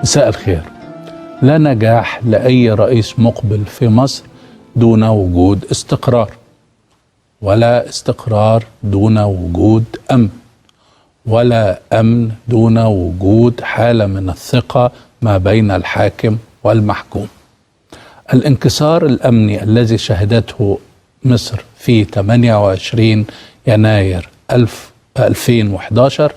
مساء الخير. لا نجاح لأي رئيس مقبل في مصر دون وجود استقرار، ولا استقرار دون وجود أمن، ولا أمن دون وجود حالة من الثقة ما بين الحاكم والمحكوم. الانكسار الأمني الذي شهدته مصر في 28 يناير 2011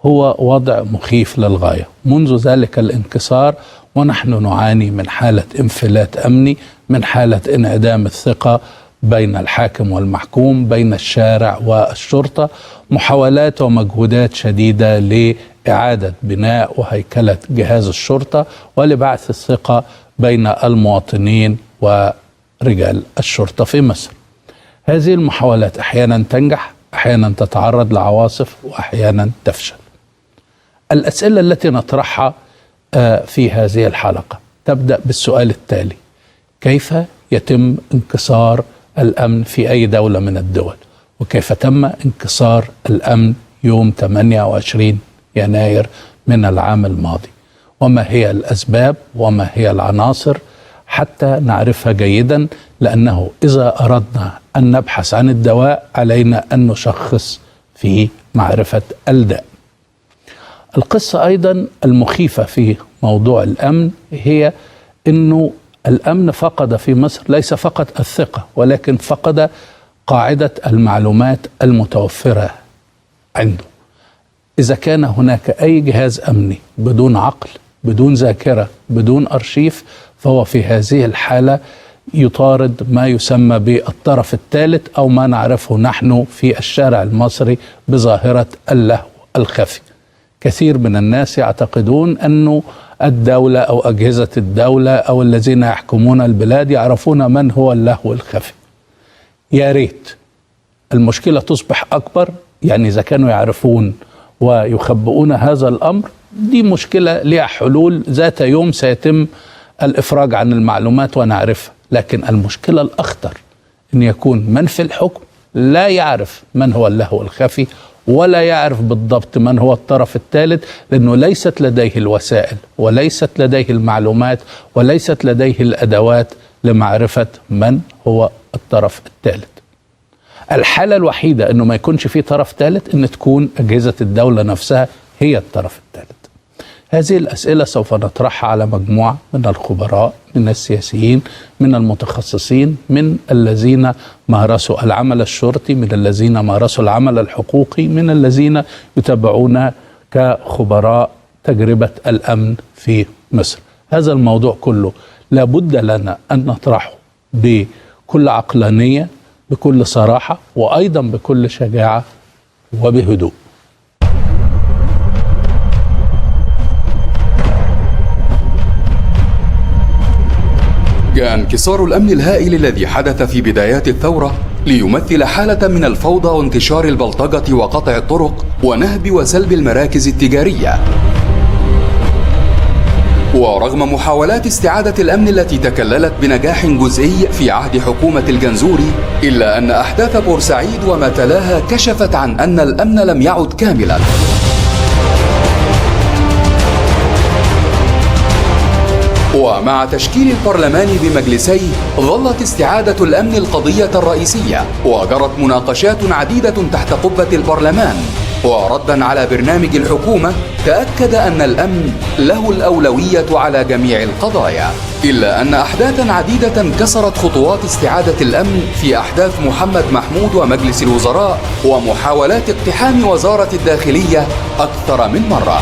هو وضع مخيف للغاية. منذ ذلك الانكسار ونحن نعاني من حالة انفلات أمني، من حالة انعدام الثقة بين الحاكم والمحكوم، بين الشارع والشرطة، محاولات ومجهودات شديدة لإعادة بناء وهيكلة جهاز الشرطة ولبعث الثقة بين المواطنين ورجال الشرطة في مصر. هذه المحاولات أحيانا تنجح، أحيانا تتعرض لعواصف، وأحيانا تفشل. الأسئلة التي نطرحها في هذه الحلقة تبدأ بالسؤال التالي: كيف يتم انكسار الأمن في أي دولة من الدول؟ وكيف تم انكسار الأمن يوم 28 يناير من العام الماضي؟ وما هي الأسباب وما هي العناصر حتى نعرفها جيدا، لأنه إذا أردنا أن نبحث عن الدواء علينا أن نشخص في معرفة الداء. القصة أيضا المخيفة في موضوع الأمن هي أنه الأمن فقد في مصر ليس فقط الثقة، ولكن فقد قاعدة المعلومات المتوفرة عنده. إذا كان هناك أي جهاز أمني بدون عقل، بدون ذاكرة، بدون أرشيف، فهو في هذه الحالة يطارد ما يسمى بالطرف الثالث، أو ما نعرفه نحن في الشارع المصري بظاهرة اللهو الخفي. كثير من الناس يعتقدون أنه الدولة أو أجهزة الدولة أو الذين يحكمون البلاد يعرفون من هو اللهو الخفي. يا ريت المشكلة تصبح أكبر، يعني إذا كانوا يعرفون ويخبئون هذا الأمر، دي مشكلة لها حلول ذات يوم سيتم الإفراج عن المعلومات ونعرفها. لكن المشكلة الأخطر أن يكون من في الحكم لا يعرف من هو اللهو الخفي، ولا يعرف بالضبط من هو الطرف الثالث، لأنه ليست لديه الوسائل وليست لديه المعلومات وليست لديه الأدوات لمعرفة من هو الطرف الثالث. الحالة الوحيدة أنه ما يكونش فيه طرف ثالث أن تكون أجهزة الدولة نفسها هي الطرف الثالث. هذه الأسئلة سوف نطرحها على مجموعة من الخبراء، من السياسيين، من المتخصصين، من الذين مارسوا العمل الشرطي، من الذين مارسوا العمل الحقوقي، من الذين يتابعون كخبراء تجربة الأمن في مصر. هذا الموضوع كله لابد لنا أن نطرحه بكل عقلانية، بكل صراحة، وأيضا بكل شجاعة وبهدوء. جاء انكسار الأمن الهائل الذي حدث في بدايات الثورة ليمثل حالة من الفوضى وانتشار البلطجة وقطع الطرق ونهب وسلب المراكز التجارية. ورغم محاولات استعادة الأمن التي تكللت بنجاح جزئي في عهد حكومة الجنزوري، إلا أن أحداث بورسعيد وما تلاها كشفت عن أن الأمن لم يعد كاملاً. ومع تشكيل البرلمان بمجلسيه، ظلت استعادة الأمن القضية الرئيسية، وجرت مناقشات عديدة تحت قبة البرلمان. وردا على برنامج الحكومة، تأكد أن الأمن له الأولوية على جميع القضايا. إلا أن أحداثا عديدة كسرت خطوات استعادة الأمن في أحداث محمد محمود ومجلس الوزراء، ومحاولات اقتحام وزارة الداخلية أكثر من مرة.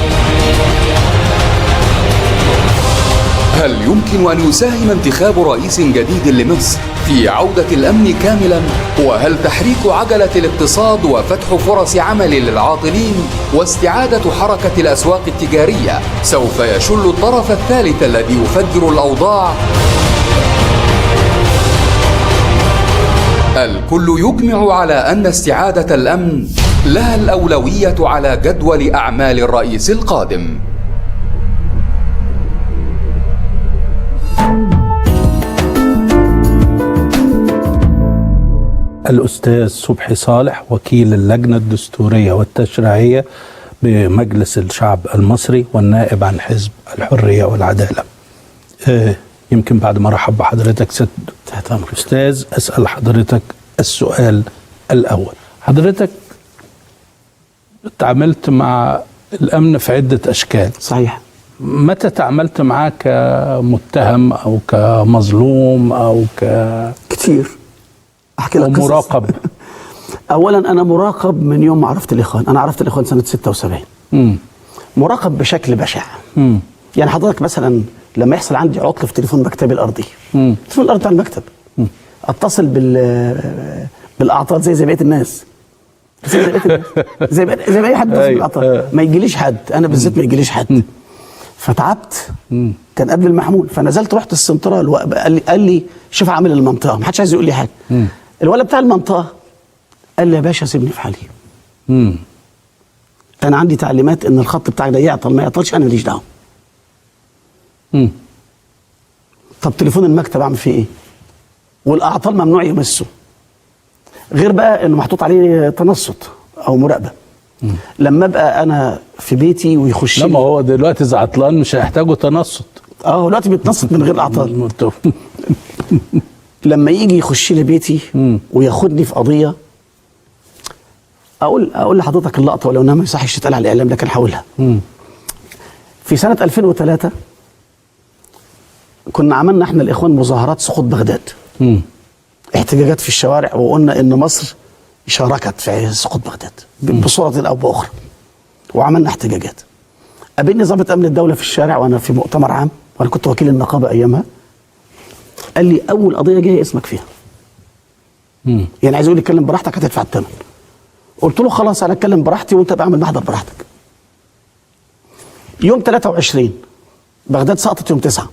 هل يمكن أن يساهم انتخاب رئيس جديد لمصر في عودة الأمن كاملا؟ وهل تحريك عجلة الاقتصاد وفتح فرص عمل للعاطلين واستعادة حركة الأسواق التجارية سوف يشل الطرف الثالث الذي يفجر الأوضاع؟ الكل يجمع على أن استعادة الأمن لها الأولوية على جدول أعمال الرئيس القادم. الأستاذ صبحي صالح، وكيل اللجنة الدستورية والتشريعية بمجلس الشعب المصري والنائب عن حزب الحرية والعدالة. يمكن بعد ما رحب بحضرتك ست أستاذ أسأل حضرتك السؤال الأول. حضرتك تعاملت مع الأمن في عدة أشكال. صحيح. متى تعاملت معاه كمتهم أو كمظلوم أو كتير. أحكي لك مراقب؟ أولا أنا مراقب من يوم ما عرفت الإخوان. أنا عرفت الإخوان سنة 76. مراقب بشكل بشع. يعني حضرتك مثلا لما يحصل عندي عطل في تليفون مكتبي الأرضي، تليفون الأرضي بتاع المكتب، أتصل بالأعطال زي بقية الناس، زي اي حد بيتصل بالأعطال، ما يجيليش حد، انا بالذات ما يجيليش حد. فتعبت. كان قبل المحمول، فنزلت رحت السنترال قال لي شوف عامل المنطقه، ما حدش عايز يقول لي حاجه. الولد بتاع المنطقه قال لي يا باشا سيبني في حالي. انا عندي تعليمات ان الخط بتاعك ده يعطل ما يعطلش انا ماليش دعوه. طب تليفون المكتب اعمل فيه ايه؟ والاعطال ممنوع يمسه، غير بقى انه محطوط عليه تنصت او مراقبه. لما ابقى انا في بيتي ويخش لما هو دلوقتي اذا عطلان مش هيحتاجوا تنصت. هو دلوقتي بيتنصت من غير اعطال. لما يجي يخش لي بيتي وياخدني في قضيه، اقول لحضرتك اللقطه ولو انها ما يصحش تتقال على الاعلام لكن هقولها. في سنه 2003 كنا عملنا احنا الاخوان مظاهرات سقوط بغداد. احتجاجات في الشوارع، وقلنا ان مصر شاركت في سقوط بغداد بصوره او باخرى، وعملنا احتجاجات. قابلني ضابط امن الدوله في الشارع وانا في مؤتمر عام، وانا كنت وكيل النقابه ايامها. قال لي اول قضيه جايه اسمك فيها. يعني عايز يقول لي اتكلم براحتك هتدفع الثمن. قلت له خلاص انا اتكلم براحتي وانت بعمل محضر براحتك. يوم 23 بغداد سقطت يوم 9.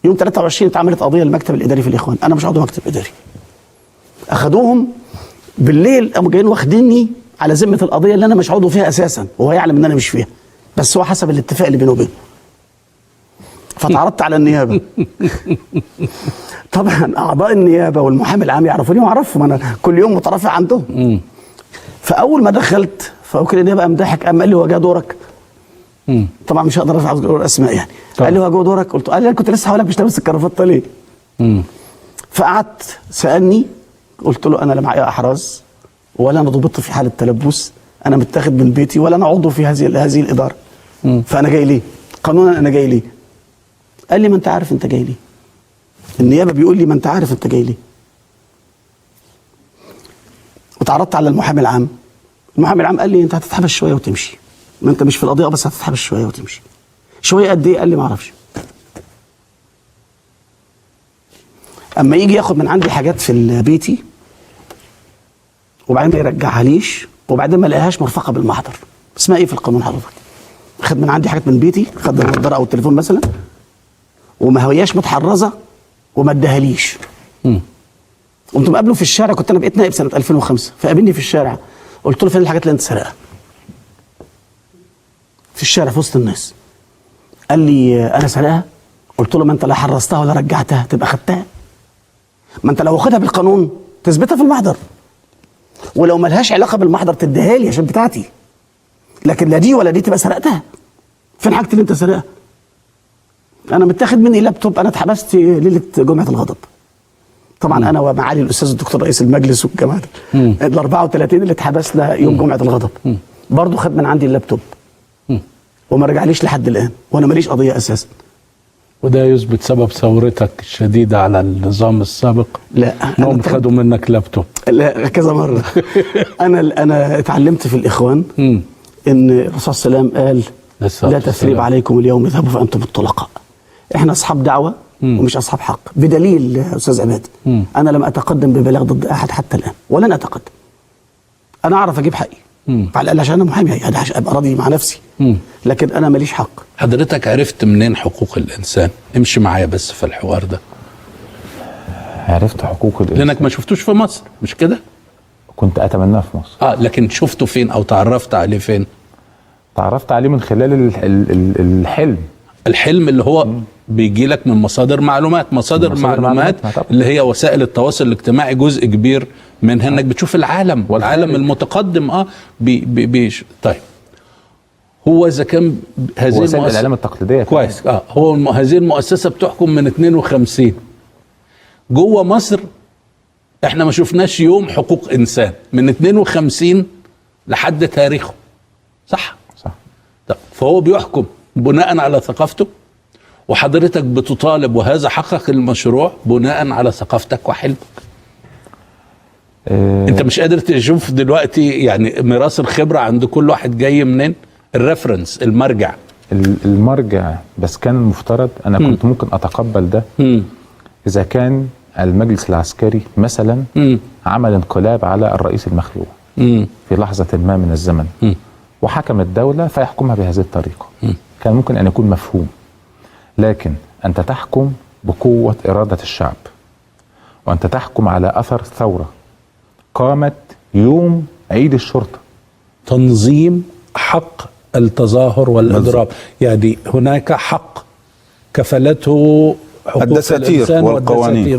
يوم 23 اتعملت قضيه للمكتب الاداري في الاخوان، انا مش عضو مكتب اداري. اخدوهم بالليل قاموا جايين واخديني على ذمه القضيه اللي انا مش عضو فيها اساسا، وهو يعلم ان انا مش فيها، بس هو حسب الاتفاق اللي بينه وبينه. فتعرضت على النيابه. طبعا اعضاء النيابه والمحامي العام يعرفوني واعرفهم، انا كل يوم مترافع عندهم. فاول ما دخلت فوكيل النيابه قام ضحك، قام قال لي هو جه دورك؟ طبعا مش هقدر اذكر اسماء يعني. قال لي هو جه دورك؟ قلت قال لي انا كنت لسه هقول لك مش لابس الكرافته ليه؟ فقعدت سالني، قلت له انا لا معايا احراز ولا انا ضبطت في حاله تلبس، انا متاخد من بيتي ولا انا عضو في هذه الاداره. فانا جاي ليه؟ قانونا انا جاي ليه؟ قال لي ما انت عارف انت جاي ليه. النيابه بيقول لي ما انت عارف انت جاي ليه. وتعرضت على المحامي العام. المحامي العام قال لي انت هتتحبس شويه وتمشي، ما انت مش في القضيه بس هتتحبس شويه وتمشي. شويه قد ايه؟ قال لي ما اعرفش. اما يجي ياخد من عندي حاجات في بيتي وبعدين ما يرجعها ليش، وبعدين ما الاقيهاش مرفقه بالمحضر. اسمها ايه في القانون حضرتك؟ خد من عندي حاجات من بيتي، خد النضاره او التليفون مثلا وما هوياش متحرزه وما اداهاليش. قمت مقابله في الشارع، كنت انا بقيت نائب سنه 2005، فقابلني في الشارع قلت له فين الحاجات اللي انت سرقها؟ في الشارع في وسط الناس. قال لي انا سرقها؟ قلت له ما انت لا حرزتها ولا رجعتها تبقى خدتها. ما انت لو واخدها بالقانون تثبتها في المحضر، ولو ملهاش علاقه بالمحضر تديها لي عشان بتاعتي، لكن لا دي ولا دي تبقى سرقتها. فين حاجتي اللي انت سرقها؟ انا متاخد مني لابتوب، انا اتحبست ليله جمعه الغضب. طبعا انا ومعالي الاستاذ الدكتور رئيس المجلس والجماعه ال 34 اللي اتحبسنا يوم جمعه الغضب برضه خد من عندي اللابتوب وما رجعليش لحد الان، وانا ماليش قضيه اساسا. وده يثبت سبب ثورتك الشديده على النظام السابق؟ لا انهم خدوا منك لابتوب. لا كذا مره. انا اتعلمت في الاخوان ان الرسول صلى الله عليه وسلم قال لا تثريب عليكم اليوم اذهبوا فانتم الطلقاء. احنا اصحاب دعوه ومش اصحاب حق، بدليل يا استاذ عماد انا لم اتقدم ببلاغ ضد احد حتى الان ولن اتقدم. انا اعرف اجيب حقي على الاقل عشان انا محامي ابقى راضي مع نفسي، لكن انا ماليش حق. حضرتك عرفت منين حقوق الانسان؟ امشي معايا بس في الحوار ده. عرفت حقوق الانسان لانك ما شفتوش في مصر مش كده؟ كنت اتمناه في مصر. لكن شفته فين او تعرفت عليه فين؟ تعرفت عليه من خلال الحلم اللي هو بيجي لك من مصادر معلومات. مصادر معلومات اللي هي وسائل التواصل الاجتماعي جزء كبير منها انك بتشوف العالم والعالم المتقدم. طيب هو اذا كان هذه وسائل المؤسسه الاعلام التقليديه كويس هو هذه المؤسسه بتحكم من 52 جوه مصر. احنا ما شفناش يوم حقوق انسان من 52 لحد تاريخه، صح؟ صح. طب فهو بيحكم بناء على ثقافته، وحضرتك بتطالب وهذا حقك المشروع بناء على ثقافتك وحلمك. انت مش قادر تشوف دلوقتي يعني ميراث الخبره عند كل واحد جاي منين؟ الريفرنس، المرجع. المرجع، بس كان المفترض انا كنت ممكن اتقبل ده اذا كان المجلس العسكري مثلا عمل انقلاب على الرئيس المخلوع في لحظة ما من الزمن وحكم الدولة فيحكمها بهذه الطريقة، كان ممكن أن يكون مفهوم. لكن أنت تحكم بقوة إرادة الشعب، وأنت تحكم على أثر ثورة قامت يوم عيد الشرطة. تنظيم حق التظاهر والإضراب، يعني هناك حق كفلته حقوق الدساتير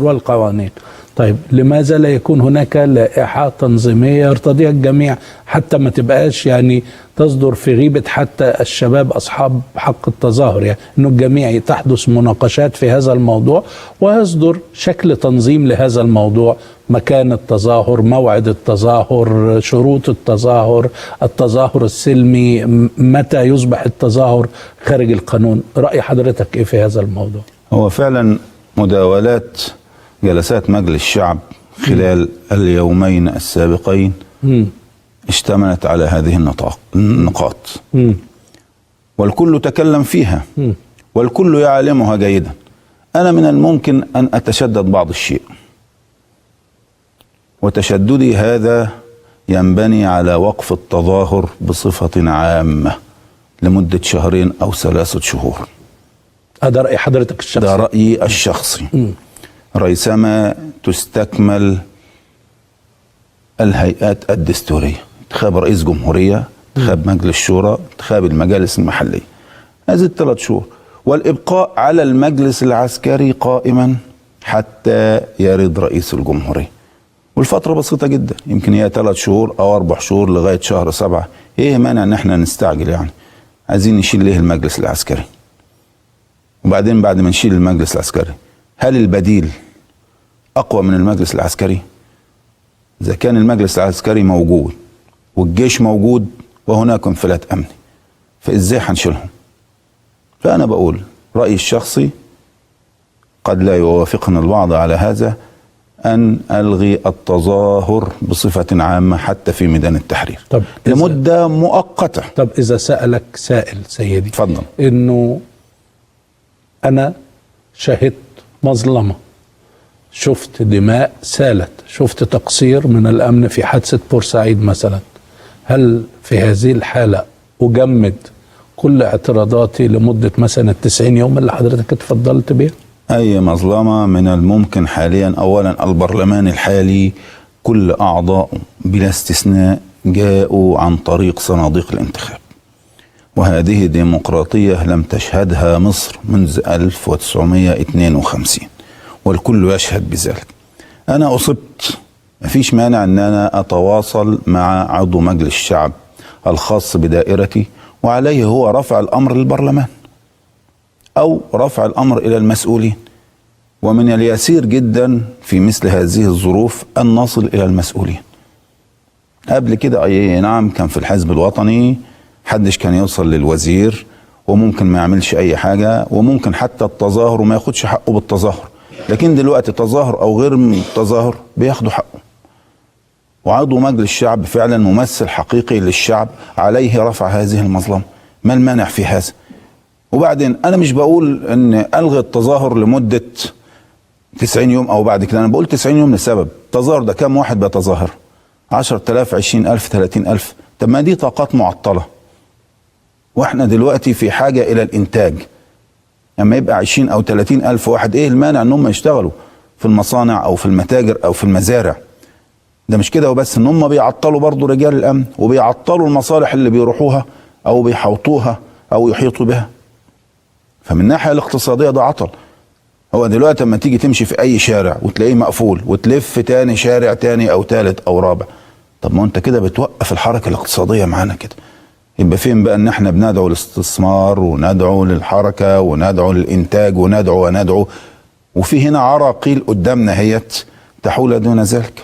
والقوانين. طيب لماذا لا يكون هناك لائحة تنظيمية يرتضيها الجميع، حتى ما تبقاش يعني تصدر في غيبة حتى الشباب أصحاب حق التظاهر، يعني أنه الجميع تحدث مناقشات في هذا الموضوع ويصدر شكل تنظيم لهذا الموضوع، مكان التظاهر، موعد التظاهر، شروط التظاهر، التظاهر السلمي، متى يصبح التظاهر خارج القانون. رأي حضرتك إيه في هذا الموضوع؟ هو فعلا مداولات جلسات مجلس الشعب خلال اليومين السابقين اشتملت على هذه النقاط، والكل تكلم فيها والكل يعلمها جيدا. أنا من الممكن أن أتشدد بعض الشيء، وتشددي هذا ينبني على وقف التظاهر بصفة عامة لمدة 2 أو 3 شهور. ده رأي حضرتك الشخصي؟ ده رأيي الشخصي. ريثما تستكمل الهيئات الدستورية، انتخاب رئيس جمهورية، انتخاب مجلس شورى، انتخاب المجالس المحلية، هذه 3 شهور، والإبقاء على المجلس العسكري قائما حتى يرد رئيس الجمهورية. والفترة بسيطة جدا، يمكن هي 3 شهور أو 4 شهور لغاية شهر 7. ايه مانع ان احنا نستعجل؟ يعني عايزين نشيل ليه المجلس العسكري؟ وبعدين بعد ما نشيل المجلس العسكري، هل البديل أقوى من المجلس العسكري؟ إذا كان المجلس العسكري موجود والجيش موجود وهناك انفلات أمني، فإزاي هنشيلهم؟ فأنا بقول رأيي الشخصي، قد لا يوافقنا البعض على هذا، أن ألغي التظاهر بصفة عامة حتى في ميدان التحرير لمدة مؤقتة. طب إذا سألك سائل سيدي، تفضل. إنه أنا شهدت مظلمة، شفت دماء سالت، شفت تقصير من الأمن في حادثة بورسعيد مثلا، هل في هذه الحالة أجمد كل اعتراضاتي لمدة مثلا 90 يوم اللي حضرتك اتفضلت بيها؟ أي مظلمة من الممكن حاليا. أولا البرلمان الحالي كل أعضاء بلا استثناء جاءوا عن طريق صناديق الانتخاب، وهذه ديمقراطية لم تشهدها مصر منذ 1952، والكل يشهد بذلك. أنا أصبت، مفيش مانع أن أنا أتواصل مع عضو مجلس الشعب الخاص بدائرتي، وعليه هو رفع الأمر للبرلمان أو رفع الأمر إلى المسؤولين. ومن اليسير جدا في مثل هذه الظروف أن نصل إلى المسؤولين. قبل كده أي نعم كان في الحزب الوطني حدش كان يوصل للوزير، وممكن ما يعملش أي حاجة، وممكن حتى التظاهر وما ياخدش حقه بالتظاهر. لكن دلوقتي تظاهر أو غير التظاهر بياخدوا حقه، وعضو مجلس الشعب فعلا ممثل حقيقي للشعب، عليه رفع هذه المظلمة. ما المانع في هذا؟ وبعدين أنا مش بقول أن ألغي التظاهر لمدة 90 يوم أو بعد كده، أنا بقول 90 يوم لسبب. التظاهر ده كم واحد بيتظاهر؟ 10,000 20,000 30,000. طب ما دي طاقات معطلة، واحنا دلوقتي في حاجة إلى الإنتاج. لما يبقى 20 أو 30,000 واحد، إيه المانع أن هم يشتغلوا في المصانع أو في المتاجر أو في المزارع؟ ده مش كده وبس، ان هم بيعطلوا برضو رجال الامن، وبيعطلوا المصالح اللي بيروحوها او بيحوطوها او يحيطوا بها. فمن الناحيه الاقتصاديه ده عطل. هو دلوقتي لما تيجي تمشي في اي شارع وتلاقيه مقفول، وتلف تاني شارع تاني او تالت او رابع، طب ما انت كده بتوقف الحركه الاقتصاديه معانا كده. يبقى فين بقى ان احنا بندعو للاستثمار وندعو للحركة وندعو للإنتاج وندعو وفي هنا عراقيل قدامنا هيت تحول دون ذلك.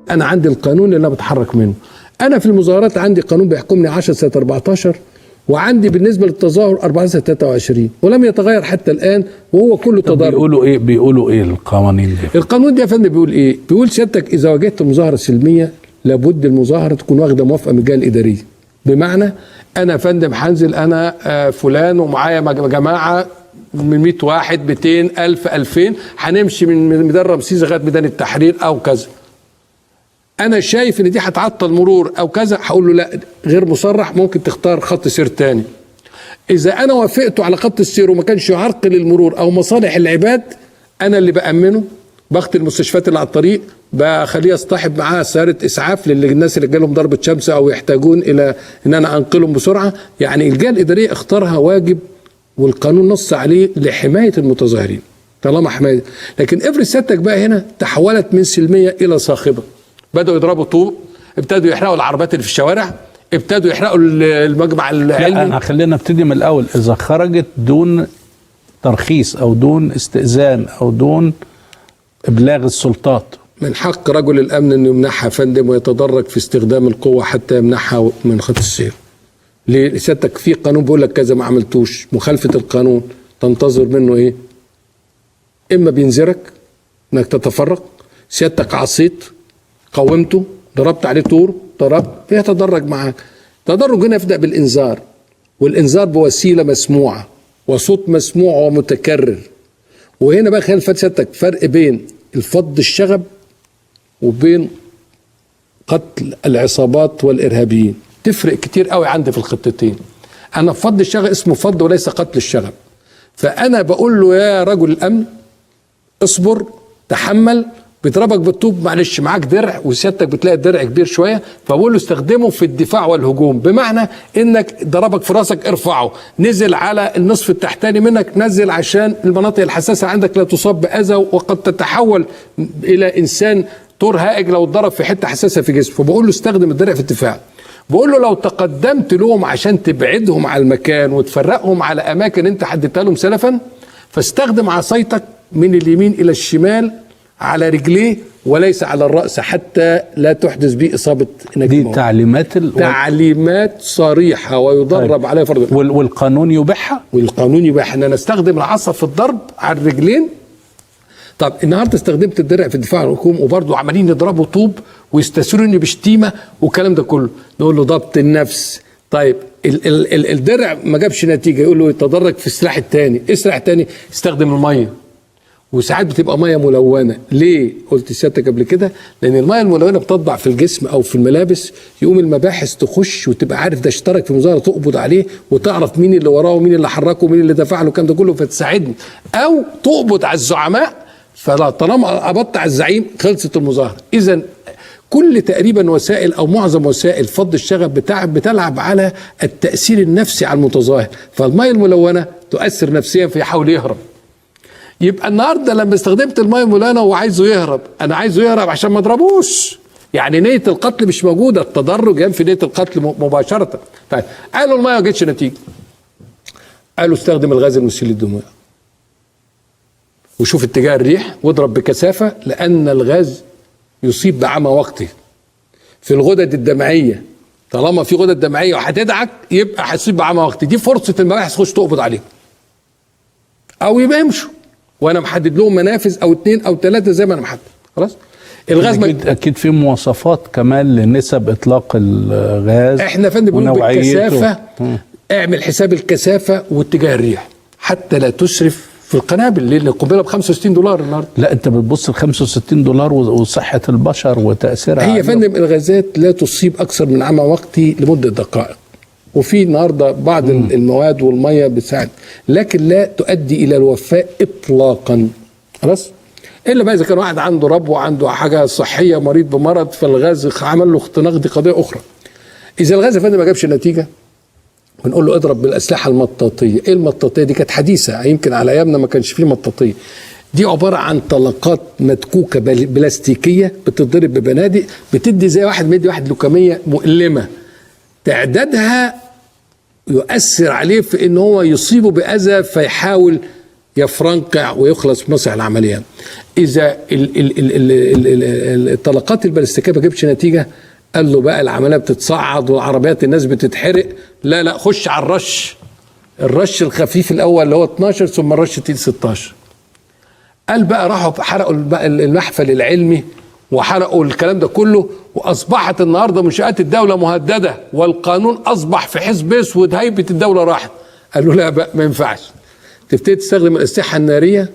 أنا عندي القانون اللي أنا بتحرك منه. أنا في المظاهرات عندي قانون بيحكمني 10 سنة 14، وعندي بالنسبة للتظاهر 4 سنة 23، ولم يتغير حتى الآن، وهو كله تضارب. بيقولوا إيه القوانين دي؟ القانون ده يا فندم بيقول إيه؟ بيقول سيادتك إذا واجهت مظاهرة سلمية لابد المظاهرة تكون واخدة موافقة من الجهة الإدارية. بمعنى أنا يا فندم هنزل أنا فلان ومعايا جماعة من 100 واحد 200 1000 2000 هنمشي من ميدان رمسيس لغاية ميدان التحرير أو كذا. انا شايف ان دي هتعطل مرور او كذا، هقول له لا غير مصرح، ممكن تختار خط سير تاني. اذا انا وافقته على خط السير وما كانش يعرقل المرور او مصالح العباد، انا اللي بامنه، بخت المستشفيات اللي على الطريق، بخليه يصطحب معاه سياره اسعاف للناس اللي جالهم ضربه شمس او يحتاجون الى ان انا انقلهم بسرعه. يعني الجهه الاداريه اختارها واجب، والقانون نص عليه لحمايه المتظاهرين طالما حمايه. لكن افرض سيادتك بقى هنا تحولت من سلميه الى صاخبه، بدأوا يضربوا طوب، ابتدوا يحرقوا العربيات اللي في الشوارع، ابتدوا يحرقوا المجمع العلمي. لا خلينا نبتدي من الأول. إذا خرجت دون ترخيص أو دون استئذان أو دون إبلاغ السلطات، من حق رجل الأمن أن يمنحها فندم ويتدرج في استخدام القوة حتى يمنحها من خط السير. ليه؟ سيادتك في قانون بيقول لك كذا ما عملتوش، مخالفة القانون تنتظر منه إيه؟ إما بينذرك إنك تتفرق، سيادتك عصيت قومته، ضربت عليه طور، ضربت، يتدرج معاك. تدرج هنا يبدأ بالإنذار، والإنذار بوسيلة مسموعة وصوت مسموع ومتكرر. وهنا بقى خلي سيادتك فرق بين الفض الشغب وبين قتل العصابات والإرهابيين، تفرق كتير قوي عندي في الخطتين. أنا فض الشغب اسمه فض وليس قتل الشغب. فأنا بقول له يا رجل الأمن اصبر، تحمل، بيضربك بالطوب، معلش معاك درع وسيادتك بتلاقي الدرع كبير شويه، فبقول له استخدمه في الدفاع والهجوم. بمعنى انك ضربك في راسك ارفعه، نزل على النصف التحتاني منك نزل عشان المناطق الحساسه عندك لا تصاب باذى، وقد تتحول الى انسان طور هائج لو اتضرب في حته حساسه في جسمه. فبقول له استخدم الدرع في الدفاع. بقول له لو تقدمت لهم عشان تبعدهم على المكان وتفرقهم على اماكن انت حددتها لهم سلفا، فاستخدم عصايتك من اليمين الى الشمال على رجليه وليس على الرأس حتى لا تحدث به إصابة دي تعليمات تعليمات صريحة ويضرب عليها فرض. والقانون يبيحها؟ والقانون يبيح أن أنا استخدم العصا في الضرب على الرجلين. طب النهارده استخدمت الدرع في الدفاع عن الحكومة وبرضه عمالين يضربوا طوب ويستسروني بشتيمة والكلام ده كله، نقول له ضبط النفس. طيب الدرع ما جابش نتيجة، يقول له يتدرج في السلاح الثاني. ايه السلاح الثاني؟ استخدم المية، وساعات بتبقى ميه ملونه. ليه؟ قلت سيادتك قبل كده، لان الميه الملونه بتطبع في الجسم او في الملابس، يقوم المباحث تخش وتبقى عارف ده اشترك في مظاهره تقبض عليه وتعرف مين اللي وراه ومين اللي حركه ومين اللي دفع له الكلام ده كله فتساعدني، او تقبض على الزعماء. فلا طالما قبضت على الزعيم خلصت المظاهره. اذا كل تقريبا وسائل او معظم وسائل فض الشغب بتلعب على التاثير النفسي على المتظاهر، فالميه الملونه تؤثر نفسيا فيحاول يهرب. يبقى النهارده لما استخدمت الميه الملونه وعايزه يهرب، انا عايزه يهرب عشان ما اضربوش، يعني نيه القتل مش موجوده، التدرج ينفي نيه القتل مباشره. طيب قالوا الميه ما جتش نتيجه، قالوا استخدم الغاز المسيل للدموع وشوف اتجاه الريح واضرب بكثافه، لان الغاز يصيب بعمى وقتي في الغدد الدمعيه. طالما في غدد دمعيه وهتدعك يبقى هتصيب بعمى وقتي. دي فرصه المباحث تخش تقبض عليهم او يبقى يمشوا، وانا محدد لهم منافذ او 2 أو 3 زي ما انا محدد. خلاص الغاز اكيد في مواصفات كمان لنسب اطلاق الغاز. احنا فندم بنقول بالكثافه، اعمل حساب الكثافه واتجاه الريح حتى لا تسرف في القنابل. لان القنبله ب $65 النهارده. لا انت بتبص ل $65 وصحه البشر وتاثيرها. هي فندم الغازات لا تصيب اكثر من عمى وقتي لمده دقائق، وفي النهارده بعض المواد والميه بتساعد، لكن لا تؤدي الى الوفاه اطلاقا. خلاص؟ الا بقى اذا كان واحد عنده ربو وعنده حاجه صحيه مريض بمرض فالغاز عمل له اختناق، دي قضيه اخرى. اذا الغاز يا فندم ما جابش نتيجه بنقول له اضرب بالاسلحه المطاطيه. ايه المطاطيه دي؟ كانت حديثه، يمكن على ايامنا ما كانش فيه مطاطيه. دي عباره عن طلقات مدكوكه بلاستيكيه بتضرب ببنادق، بتدي زي واحد مدي واحد لوكميه مؤلمه، تعدادها يؤثر عليه في ان هو يصيبه باذى فيحاول يفرنقع ويخلص بمصنع العمليه. اذا الطلقات البلاستيكيه ما جابتش نتيجه، قال له بقى العمليه بتتصعد والعربيات الناس بتتحرق، لا خش على الرش الخفيف الاول اللي هو 12 ثم الرش التقيل 16. قال بقى راحوا حرقوا المحفل العلمي وحرقوا الكلام ده كله، واصبحت النهارده منشآت الدوله مهدده والقانون اصبح في حزب اسود، هيبه الدوله راحت. قال له لا بقى ما ينفعش، تبتدي تستخدم الاسلحه الناريه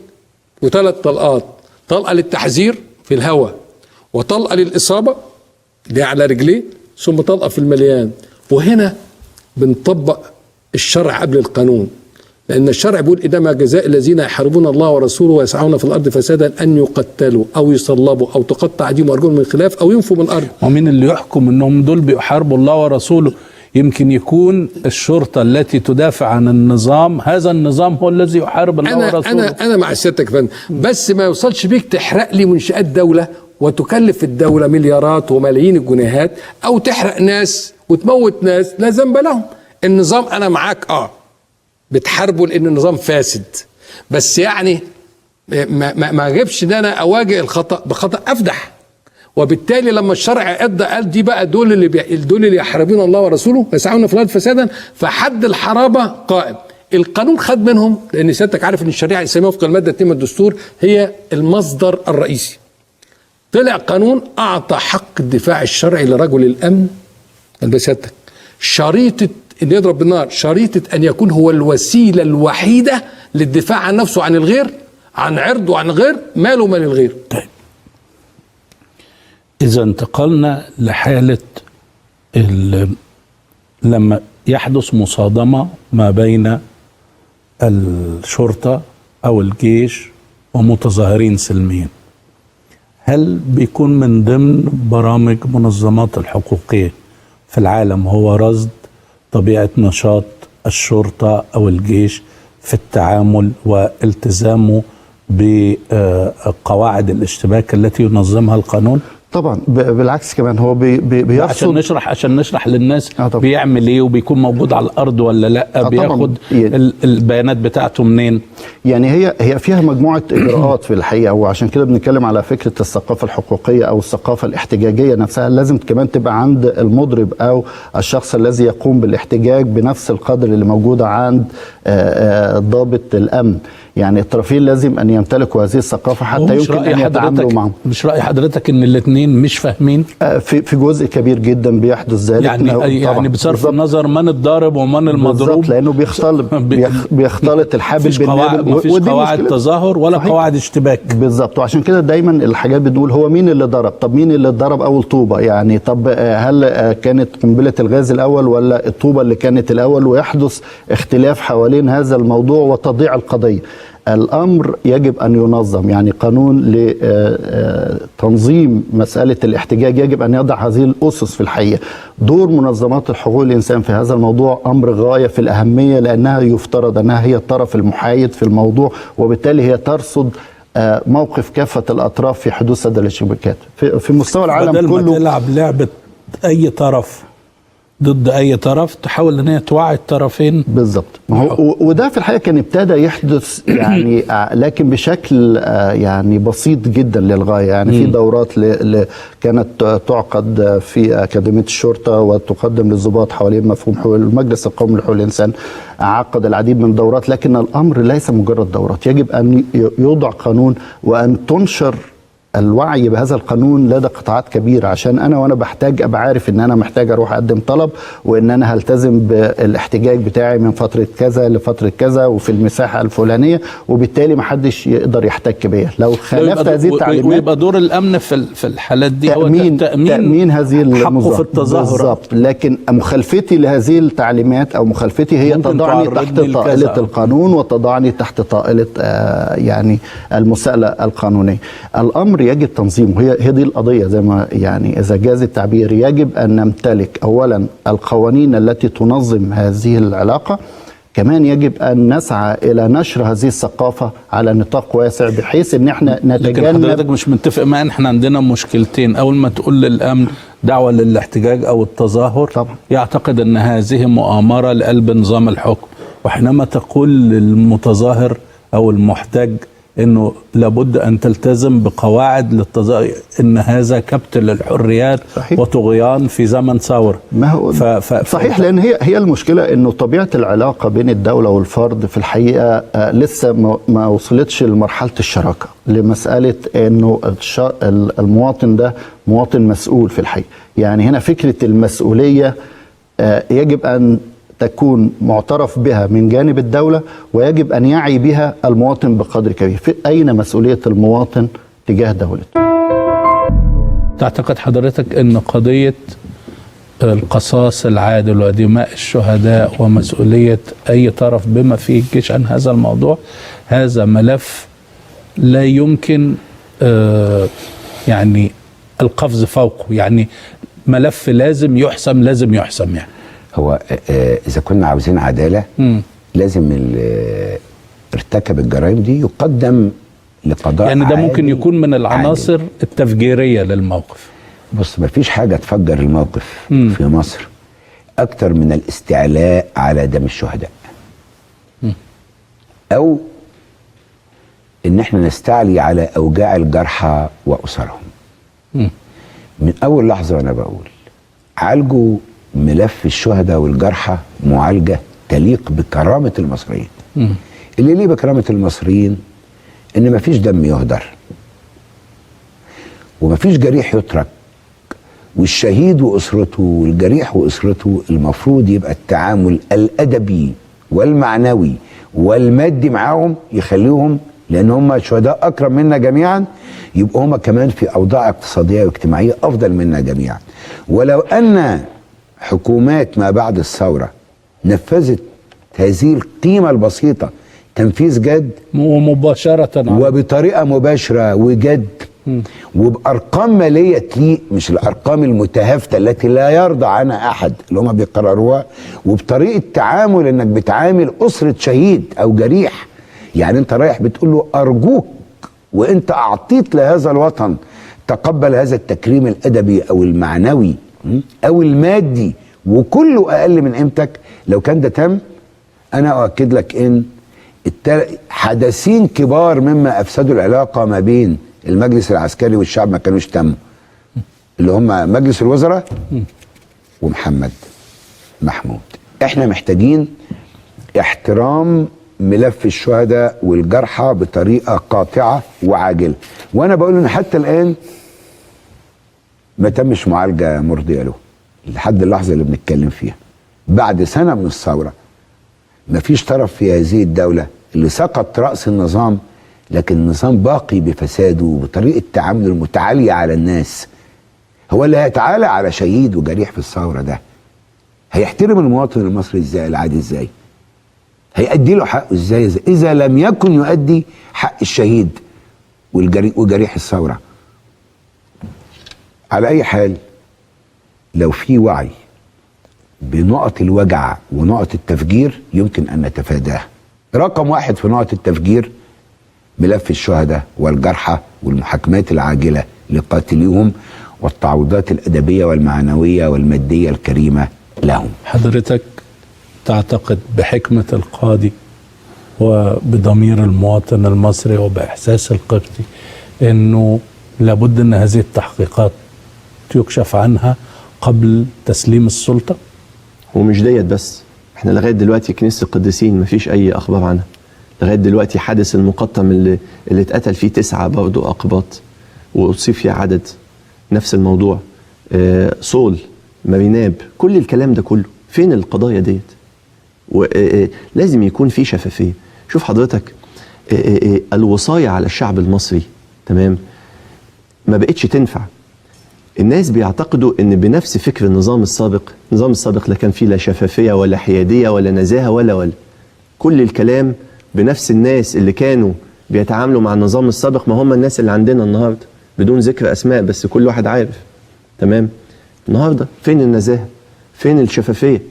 وثلاث طلقات، طلقه للتحذير في الهواء، وطلقه للاصابه دي على رجليه، ثم طلقه في المليان. وهنا بنطبق الشرع قبل القانون، لأن الشرع بيقول إنما جزاء الذين يحاربون الله ورسوله ويسعون في الأرض فسادا أن يقتلوا أو يصلبوا أو تقطع أيديهم وأرجلهم من خلاف أو ينفوا من الأرض. ومين اللي يحكم إنهم دول بيحاربوا الله ورسوله؟ يمكن يكون الشرطة التي تدافع عن النظام، هذا النظام هو الذي يحارب الله ورسوله. أنا مع سيادتك يا فندم، بس ما يوصلش بيك تحرق لي منشآت دولة وتكلف الدولة مليارات وملايين الجنيهات، أو تحرق ناس وتموت ناس لا ذنب لهم. النظام أنا معاك بتحاربه لان النظام فاسد، بس يعني ما اجيبش ان انا اواجه الخطا بخطا افدح. وبالتالي لما الشرع قال دي بقى دول اللي يحاربون الله ورسوله ويسعون في الارض فسادا، فحد الحرابه قائم. القانون خد منهم، لان سيادتك عارف ان الشريعه الاسلاميه وفق الماده 2 من الدستور هي المصدر الرئيسي. طلع قانون اعطى حق الدفاع الشرعي لرجل الامن، سيادتك شريطه اللي يضرب بالنار، شريطة أن يكون هو الوسيلة الوحيدة للدفاع عن نفسه عن الغير، عن عرضه عن الغير، ماله مال الغير. طيب إذا انتقلنا لحالة لما يحدث مصادمة ما بين الشرطة أو الجيش ومتظاهرين سلميين، هل بيكون من ضمن برامج منظمات الحقوقية في العالم هو رصد طبيعة نشاط الشرطة أو الجيش في التعامل والتزامه بقواعد الاشتباك التي ينظمها القانون؟ طبعا بالعكس كمان هو بيرصد عشان نشرح للناس بيعمل ايه وبيكون موجود على الارض ولا لا، بياخد البيانات بتاعته منين؟ يعني هي فيها مجموعه اجراءات في الحقيقه، وعشان كده بنتكلم على فكره الثقافه الحقوقيه او الثقافه الاحتجاجيه نفسها. لازم كمان تبقى عند المضرب او الشخص الذي يقوم بالاحتجاج بنفس القدر اللي موجوده عند ضابط الامن. يعني الطرفين لازم ان يمتلكوا هذه الثقافه حتى يمكن ان يتعاملوا معهم. مش رأي حضرتك ان الاثنين مش فاهمين؟ في جزء كبير جدا بيحدث ذلك. يعني بصرف النظر من الضارب ومن المضروب، بالظبط، لانه بيختلط الحابل بالنابل. مفيش قواعد تظاهر ولا قواعد اشتباك. بالظبط، وعشان كده دايما الحاجات بتقول هو مين اللي ضرب؟ طب مين اللي ضرب اول طوبه؟ يعني طب هل كانت قنبله الغاز الاول ولا الطوبه اللي كانت الاول؟ ويحدث اختلاف حوالين هذا الموضوع وتضييع القضيه. الأمر يجب أن ينظم، يعني قانون لتنظيم مسألة الاحتجاج يجب أن يضع هذه الأسس في الحقيقة. دور منظمات حقوق الإنسان في هذا الموضوع أمر غاية في الأهمية، لأنها يفترض أنها هي الطرف المحايد في الموضوع، وبالتالي هي ترصد موقف كافة الأطراف في حدوث هذه الاشتباكات في مستوى العالم كله. بدل ما تلعب لعبة أي طرف ضد اي طرف، تحاول ان هي توعي الطرفين. بالظبط، وده في الحقيقه كان ابتدى يحدث يعني لكن بشكل يعني بسيط جدا للغايه. يعني في دورات كانت تعقد في اكاديميه الشرطه وتقدم للضباط حوالين مفهوم حقوق. المجلس القومي لحقوق الانسان عقد العديد من الدورات، لكن الامر ليس مجرد دورات، يجب ان يوضع قانون وان تنشر الوعي بهذا القانون لدى قطاعات كبيرة، عشان وانا بحتاج ابقى عارف ان انا محتاج اروح اقدم طلب، وان انا هلتزم بالاحتجاج بتاعي من فترة كذا لفترة كذا وفي المساحة الفلانية، وبالتالي محدش يقدر يحتك بيا لو خالفت هذه التعليمات. ويبقى دور الامن في الحالات دي تأمين هو تأمين هذه حقه في التظاهر بالظبط. لكن مخالفتي لهذه التعليمات او مخالفتي هي تضعني تحت طائلة القانون وتضعني تحت طائلة يعني المساءلة القانونية. الامر يجب تنظيمه، هي دي القضيه زي ما يعني اذا جاز التعبير. يجب ان نمتلك اولا القوانين التي تنظم هذه العلاقه كمان يجب أن نسعى إلى نشر هذه الثقافة على نطاق واسع بحيث أن احنا لكن حضرتك نتجنب. مش متفق معايا؟ احنا عندنا مشكلتين. اول ما تقول للامن دعوه للاحتجاج او التظاهر طبعا. يعتقد ان هذه مؤامره لقلب نظام الحكم، وحينما تقول للمتظاهر او المحتج انه لابد ان تلتزم بقواعد للتظاهر، ان هذا كبت للحريات صحيح. وطغيان في زمن ثوره. ما هو صحيح، لان هي المشكله انه طبيعه العلاقه بين الدوله والفرد في الحقيقه لسه ما وصلتش لمرحله الشراكه، لمساله انه المواطن ده مواطن مسؤول في الحقيقه. يعني هنا فكره المسؤوليه يجب ان تكون معترف بها من جانب الدولة، ويجب أن يعي بها المواطن بقدر كبير. أين مسؤولية المواطن تجاه دولته؟ تعتقد حضرتك أن قضية القصاص العادل ودماء الشهداء ومسؤولية أي طرف بما فيه الجيش عن هذا الموضوع هذا ملف لا يمكن يعني القفز فوقه، يعني ملف لازم يحسم يعني؟ هو إذا كنا عاوزين عدالة لازم اللي ارتكب الجرائم دي يقدم لقضاء يعني ده ممكن يكون من العناصر عادل. التفجيرية للموقف. بص، مفيش حاجة تفجر الموقف في مصر أكتر من الاستعلاء على دم الشهداء، أو إن احنا نستعلي على أوجاع الجرحى وأسرهم. من أول لحظة وأنا بقول عالجوا ملف الشهداء والجرحى معالجة تليق بكرامة المصريين. اللي ليه بكرامة المصريين إن مفيش دم يهدر ومفيش جريح يترك، والشهيد وأسرته والجريح وأسرته المفروض يبقى التعامل الأدبي والمعنوي والمادي معاهم يخليهم، لأن هم شهداء أكرم منا جميعا، يبقوا هم كمان في أوضاع اقتصادية واجتماعية أفضل منا جميعا. ولو أن حكومات ما بعد الثورة نفذت هذه القيمة البسيطة تنفيذ جد ومباشرة وبطريقة مباشرة وجد وبأرقام مالية تليق، مش الأرقام المتهافتة التي لا يرضى عنها أحد اللي هم بيقرروها، وبطريقة تعامل إنك بتعامل أسرة شهيد أو جريح. يعني أنت رايح بتقول له أرجوك وأنت أعطيت لهذا الوطن تقبل هذا التكريم الأدبي أو المعنوي أو المادي وكله أقل من قيمتك. لو كان ده تم، أنا أؤكد لك إن حدثين كبار مما أفسدوا العلاقة ما بين المجلس العسكري والشعب ما كانوش تموا، اللي هم مجلس الوزراء ومحمد محمود. احنا محتاجين احترام ملف الشهداء والجرحى بطريقة قاطعة وعاجلة، وانا بقول ان حتى الان ما تمش معالجة مرضية له لحد اللحظة اللي بنتكلم فيها. بعد سنة من الثورة مفيش طرف في هذه الدولة اللي سقط رأس النظام لكن النظام باقي بفساده وبطريقة تعامله المتعالية على الناس. هو اللي هيتعالى على شهيد وجريح في الثورة ده هيحترم المواطن المصري ازاي العادي؟ ازاي هيأدي له حقه؟ ازاي اذا لم يكن يؤدي حق الشهيد وجريح الثورة؟ على اي حال، لو في وعي بنقط الوجع ونقط التفجير يمكن ان نتفاداها. رقم واحد في نقط التفجير ملف الشهداء والجرحى والمحاكمات العاجلة لقاتليهم والتعويضات الأدبية والمعنوية والمادية الكريمة لهم. حضرتك تعتقد بحكمة القاضي وبضمير المواطن المصري وبإحساس القبطي أنه لابد أن هذه التحقيقات يكشف عنها قبل تسليم السلطة؟ ومش ديت بس، احنا لغاية دلوقتي كنيسة القديسين مفيش أي أخبار عنها. لغاية دلوقتي حادث المقطم اللي اتقتل فيه 9 برضه أقباط وأصيب فيه عدد، نفس الموضوع. صول، ماريناب، كل الكلام ده كله فين القضايا ديت؟ ولازم يكون في شفافية. شوف حضرتك، الوصاية على الشعب المصري تمام ما بقتش تنفع. الناس بيعتقدوا ان بنفس فكر النظام السابق لا كان فيه لا شفافية ولا حيادية ولا نزاهة ولا كل الكلام بنفس الناس اللي كانوا بيتعاملوا مع النظام السابق، ما هم الناس اللي عندنا النهاردة بدون ذكر أسماء بس كل واحد عارف تمام. النهاردة فين النزاهة؟ فين الشفافية؟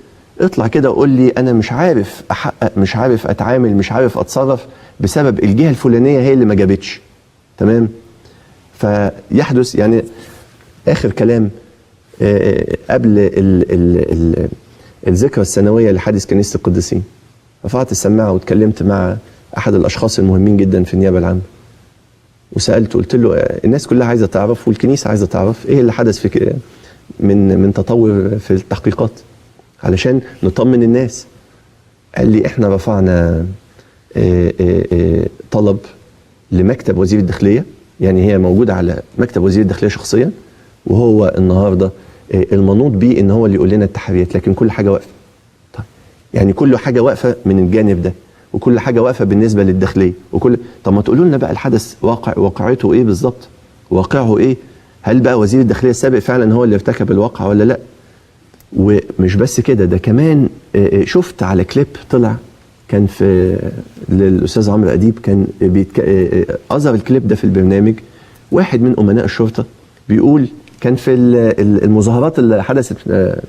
اطلع كده وقول لي انا مش عارف احقق، مش عارف اتعامل، مش عارف اتصرف بسبب الجهه الفلانيه هي اللي ما جابتش. تمام. فيحدث يعني اخر كلام قبل الذكرى السنويه لحادث كنيسه القديسين، رفعت السماعه واتكلمت مع احد الاشخاص المهمين جدا في النيابه العامه، وسالته قلت له الناس كلها عايزه تعرف والكنيسه عايزه تعرف ايه اللي حدث في من تطور في التحقيقات علشان نطمن الناس. قال لي احنا رفعنا طلب لمكتب وزير الداخليه، يعني هي موجوده على مكتب وزير الداخليه شخصيا، وهو النهارده المنوط بيه ان هو اللي يقول لنا التحريات، لكن كل حاجه واقفه. طيب يعني كل حاجه واقفه من الجانب ده، وكل حاجه واقفه بالنسبه للداخليه، طب ما تقولوا لنا بقى الحدث واقعته ايه بالظبط؟ واقعه ايه؟ هل بقى وزير الداخليه السابق فعلا هو اللي ارتكب الواقعه ولا لا؟ ومش بس كده، ده كمان شفت على كليب طلع كان في للاستاذ عمرو اديب، كان اظهر الكليب ده في البرنامج، واحد من امناء الشرطه بيقول كان في المظاهرات اللي حدثت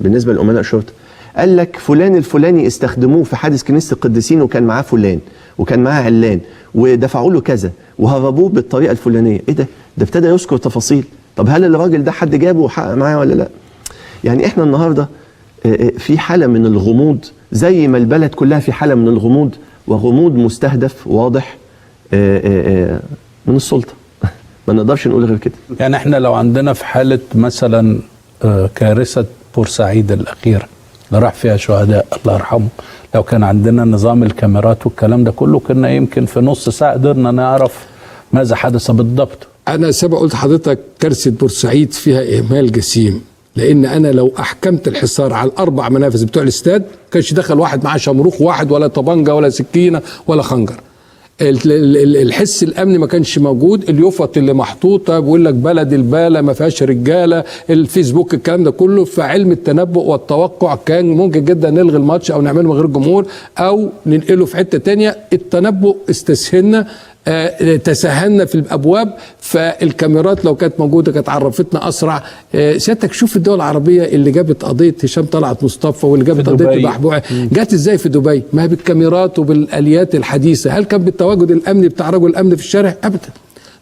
بالنسبه لامناء الشرطه، قال لك فلان الفلاني استخدموه في حادث كنيسه القديسين وكان معاه فلان وكان معاه علان ودفعوا له كذا وهربوه بالطريقه الفلانيه. ايه ده؟ ده ابتدى يذكر تفاصيل. طب هل الراجل ده حد جابه وحقق معاه ولا لا؟ يعني احنا النهارده في حاله من الغموض، زي ما البلد كلها في حاله من الغموض، وغموض مستهدف واضح من السلطه. ما نقدرش نقول غير كده. يعني احنا لو عندنا في حاله مثلا كارثه بورسعيد الاخيره اللي راح فيها شهداء الله يرحمه، لو كان عندنا نظام الكاميرات والكلام ده كله كنا يمكن في نص ساعه قدرنا نعرف ماذا حدث بالضبط. انا سبق قلت لحضرتك كارثه بورسعيد فيها اهمال جسيم، لان انا لو احكمت الحصار على الاربع منافذ بتوع الاستاد كانش دخل واحد معاه شمروخ واحد ولا طبنجه ولا سكينه ولا خنجر. الحس الامني ما كانش موجود، اليوفط اللي محطوطه بيقول لك بلد الباله ما فيهاش رجاله، الفيسبوك الكلام ده كله. فعلم التنبؤ والتوقع كان ممكن جدا نلغي الماتش او نعمله من غير جمهور او ننقله في حته تانية. التنبؤ استسهلنا، تساهلنا في الابواب، فالكاميرات لو كانت موجوده كانت عرفتنا اسرع. سيادتك شوف الدول العربيه اللي جابت قضيه هشام طلعت مصطفى واللي جابت قضيه بحبوحه جت ازاي في دبي؟ ما هي بالكاميرات وبالاليات الحديثه. هل كان بالتواجد الامني بتاع رجل الامن في الشارع؟ ابدا.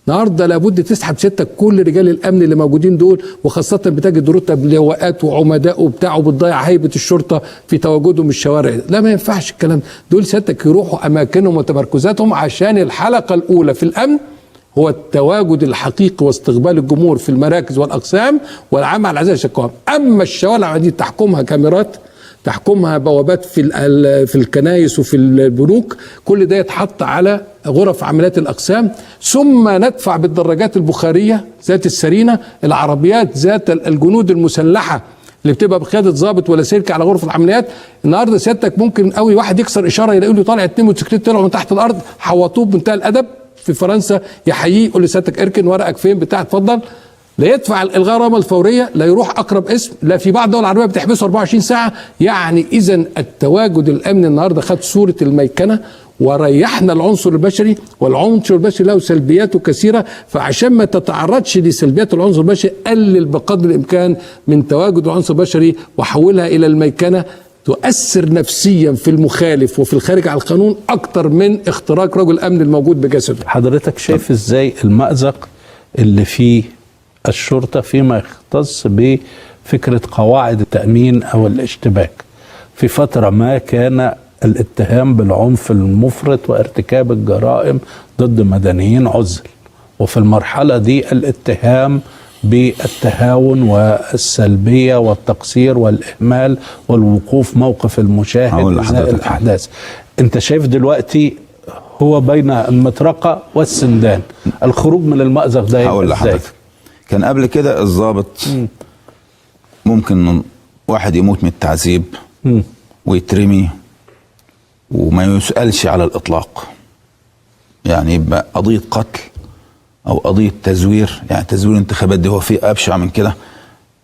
النهارده لابد تسحب سيادتك كل رجال الامن اللي موجودين دول، وخاصه بتجد رتب لواءات وعمداء وبتاع، وبتضيع هيبه الشرطه في تواجدهم الشوارع. لا ما ينفعش الكلام. دول سيادتك يروحوا اماكنهم وتمركزاتهم، عشان الحلقه الاولى في الامن هو التواجد الحقيقي واستقبال الجمهور في المراكز والاقسام والعمل على هذا الشكوى. اما الشوارع دي تحكمها كاميرات، تحكمها بوابات في الكنائس وفي البنوك، كل ده يتحط على غرف عمليات الاقسام، ثم ندفع بالدراجات البخاريه ذات السرينه، العربيات ذات الجنود المسلحه اللي بتبقى بقياده ضابط ولا سلك على غرف العمليات. النهارده سيادتك ممكن قوي واحد يكسر اشاره يلاقي له طالع 2 موتوسيكلات طلعوا من تحت الارض، حوطوه بمنتهى الادب. في فرنسا يحييه يقول لسيادتك اركن ورقك فين بتاع اتفضل، لا يدفع الغرامه الفوريه، لا يروح اقرب اسم، لا في بعض الدول العربيه بتحبسه 24 ساعه. يعني اذا التواجد الامني النهارده خد صوره الميكنه وريحنا العنصر البشري، والعنصر البشري له سلبياته كثيره. فعشان ما تتعرضش لسلبيات العنصر البشري قلل بقدر الامكان من تواجد العنصر البشري وحولها الى الميكنه تؤثر نفسيا في المخالف وفي الخارج على القانون اكتر من اختراق رجل الامن الموجود بجسده. حضرتك شايف ازاي المأزق اللي فيه الشرطة فيما يختص بفكرة قواعد التأمين أو الاشتباك؟ في فترة ما كان الاتهام بالعنف المفرط وارتكاب الجرائم ضد مدنيين عزل، وفي المرحلة دي الاتهام بالتهاون والسلبية والتقصير والإهمال والوقوف موقف المشاهد إزاء الأحداث. أنت شايف دلوقتي هو بين المطرقة والسندان، الخروج من المأزق ده هقول لحضرتك. كان قبل كده الضابط ممكن واحد يموت من التعذيب ويترمي وما يسألش على الإطلاق، يعني يبقى قضية قتل أو قضية تزوير. يعني تزوير الانتخابات دي هو فيه أبشع من كده.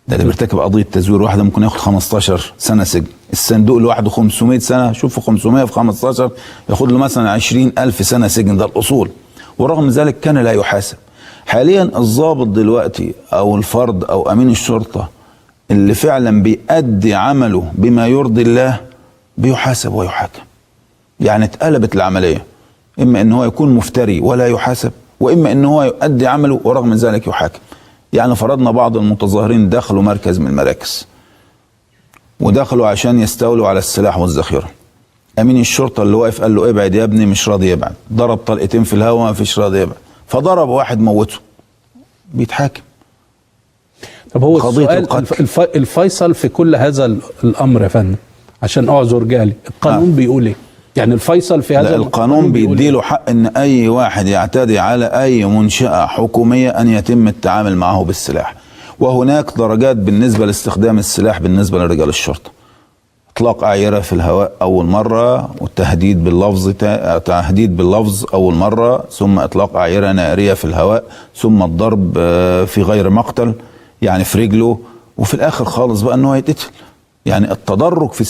ده اللي بيرتكب قضية تزوير واحدة ممكن ياخد 15 سنة سجن. الصندوق لوحده 500 سنة، شوفوا 500 في 15 ياخد له مثلا 20,000 سنة سجن، ده الأصول. ورغم ذلك كان لا يحاسب. حاليا الضابط دلوقتي أو الفرد أو أمين الشرطة اللي فعلا بيأدي عمله بما يرضي الله بيحاسب ويحاكم. يعني اتقلبت العملية، إما إن هو يكون مفتري ولا يحاسب، وإما إن هو يؤدي عمله ورغم من ذلك يحاكم. يعني فرضنا بعض المتظاهرين دخلوا مركز من المراكز ودخلوا عشان يستولوا على السلاح والذخيرة. أمين الشرطة اللي واقف قال له ابعد يا ابني، مش راضي يبعد، ضرب طلقتين في الهواء ما فيش راضي يبعد، فضرب واحد موته، بيتحاكم. طب هو قضية السؤال الفيصل في كل هذا الامر يا فندم، عشان اعذر جالي، القانون بيقول ايه؟ يعني الفيصل في هذا القانون بيديله حق ان اي واحد يعتدي على اي منشأة حكومية ان يتم التعامل معه بالسلاح، وهناك درجات بالنسبة لاستخدام السلاح بالنسبة لرجال الشرطة. اطلاق اعيرة في الهواء اول مرة، والتهديد باللفظ اول مرة، ثم اطلاق اعيرة نارية في الهواء، ثم الضرب في غير مقتل يعني في رجله، وفي الاخر خالص بقى انه يتقتل. يعني التدرج في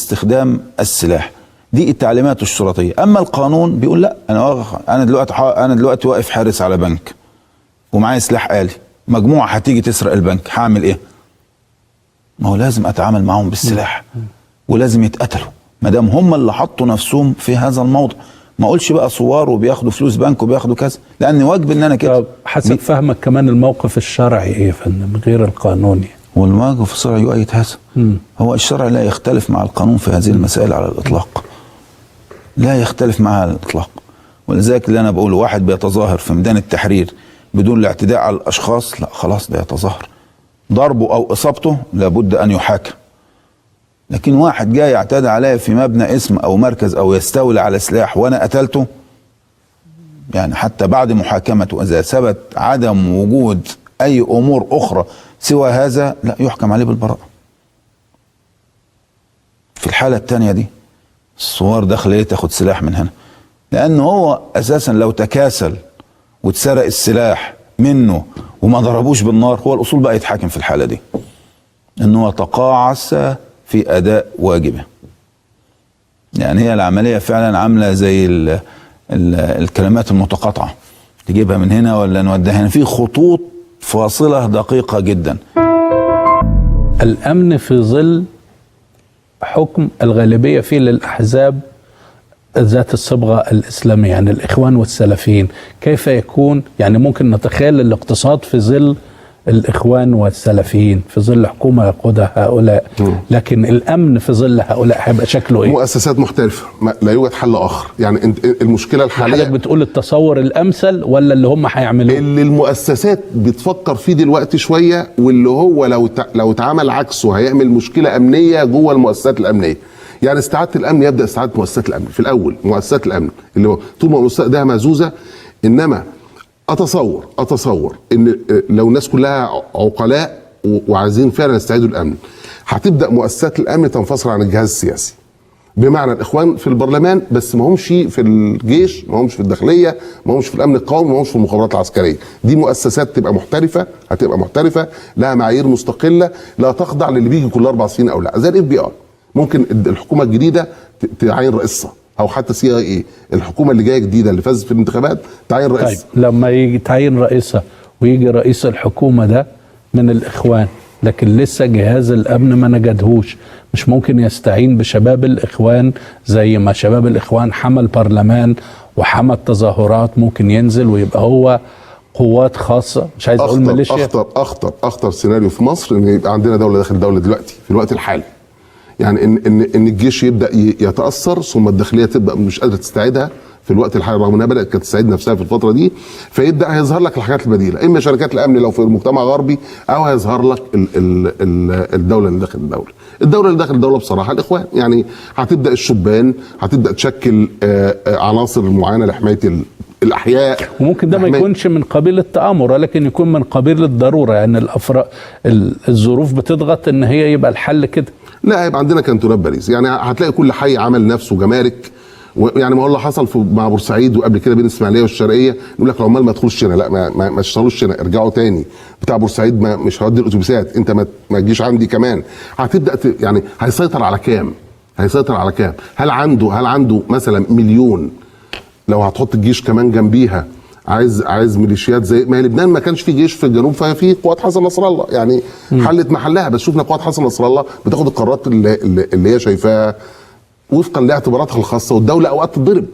السلاح دي التعليمات الشرطية. اما القانون بيقول لا، انا دلوقتي واقف حارس على بنك ومعايا سلاح آلي، مجموعة هتيجي تسرق البنك، هعمل ايه؟ ما هو لازم اتعامل معهم بالسلاح ولازم يتقتلوا ما دام هم اللي حطوا نفسهم في هذا الموضع. ما اقولش بقى صور وبياخدوا فلوس بنك وبياخدوا كذا، لان واجب ان انا كده. حسب فهمك كمان الموقف الشرعي ايه يا فندم غير القانوني؟ والموقف الشرعي يؤيد هذا. هو الشرع لا يختلف مع القانون في هذه المسائل على الاطلاق، لا يختلف معها على الاطلاق. ولذلك اللي انا بقوله، واحد بيتظاهر في ميدان التحرير بدون الاعتداء على الاشخاص، لا خلاص ده يتظاهر، ضربه او اصابته لابد ان يحاكم. لكن واحد جاي يعتدي عليا في مبنى اسم او مركز او يستولي على سلاح وانا قتلته، يعني حتى بعد محاكمته اذا ثبت عدم وجود اي امور اخرى سوى هذا، لا يحكم عليه بالبراءة. في الحالة الثانية دي الثوار داخل ايه تاخد سلاح من هنا، لانه هو اساسا لو تكاسل واتسرق السلاح منه وما ضربوش بالنار، هو الاصول بقى يتحاكم في الحالة دي انه تقاعس في اداء واجبه. يعني هي العملية فعلا عاملة زي الكلمات المتقاطعة، تجيبها من هنا ولا نوديها هنا، في خطوط فاصلة دقيقة جدا. الامن في ظل حكم الغالبية فيه للأحزاب ذات الصبغة الإسلامية، يعني الإخوان والسلفيين، كيف يكون؟ يعني ممكن نتخيل الاقتصاد في ظل الإخوان والسلفيين، في ظل حكومة يقودها هؤلاء، لكن الأمن في ظل هؤلاء هيبقى شكله إيه؟ مؤسسات محترفة، لا يوجد حل آخر. يعني المشكلة الحالية، حضرتك بتقول التصور الأمثل ولا اللي هم هيعملوه؟ اللي المؤسسات بتفكر فيه دلوقتي شوية، واللي هو لو اتعمل عكسه هيعمل مشكلة أمنية جوه المؤسسات الأمنية. يعني استعادة الأمن يبدأ استعادة مؤسسات الأمن في الأول، مؤسسات الأمن اللي هو طول ما المؤسسات ده مهزوزة. إنما أتصور إن لو الناس كلها عقلاء وعايزين فعلا يستعيدوا الأمن، هتبدأ مؤسسات الأمن تنفصل عن الجهاز السياسي. بمعنى الإخوان في البرلمان بس ما همش في الجيش، ما همش في الداخلية، ما همش في الأمن القومي، ما همش في المخابرات العسكرية. دي مؤسسات تبقى محترفة، هتبقى محترفة، لها معايير مستقلة، لا تخضع للي بيجي كل 4 سنين أو لا، زي الFBR. ممكن الحكومة الجديدة تعين رئيسها، او حتى CIA الحكومه اللي جايه جديده اللي فازت في الانتخابات تعين رئيس. طيب لما يجي تعين رئيسها ويجي رئيس الحكومه ده من الاخوان، لكن لسه جهاز الامن ما نجدهوش، مش ممكن يستعين بشباب الاخوان زي ما شباب الاخوان حمى البرلمان وحمى التظاهرات؟ ممكن ينزل ويبقى هو قوات خاصه، مش عايز اقول ميليشيا. اخطر سيناريو في مصر ان يبقى عندنا دوله داخل دوله دلوقتي في الوقت الحالي. يعني ان الجيش يبدا يتاثر، ثم الداخليه تبدا مش قادره تستعيدها في الوقت الحالي، رغم انها بدات كانت تستعيد نفسها في الفتره دي. فيبدا هيظهر لك الحاجات البديله، اما شركات الامن لو في مجتمع غربي، او هيظهر لك الدوله اللي داخل الدوله. الدوله اللي داخل الدوله بصراحه الاخوان. يعني هتبدا الشبان، هتبدا تشكل عناصر معينه لحمايه الاحياء، وممكن ده ما يكونش من قبيل التآمر، ولكن يكون من قبيل الضروره. يعني الظروف بتضغط ان هي يبقى الحل كده. لا، هيبقى عندنا كانتونات باريس. يعني هتلاقي كل حي عمل نفسه جمارك. يعني ما هو اللي حصل مع بورسعيد وقبل كده بين الاسماعيليه والشرقيه، يقول لك العمال ما تدخلوش هنا، لا ما تشتغلوش هنا، ارجعوا تاني. بتاع بورسعيد مش هودي الاتوبيسات، انت ما تجيش عندي كمان. هتبدا يعني هيسيطر على كام؟ هل عنده مثلا مليون؟ لو هتحط الجيش كمان جنبيها، عايز ميليشيات زي ما لبنان ما كانش في جيش في الجنوب، ففي قوات حسن نصر الله يعني حلت محلها. بس شفنا قوات حسن نصر الله بتاخد القرارات اللي هي شايفاها وفقا لاعتباراتها الخاصه، والدوله اوقات تضرب.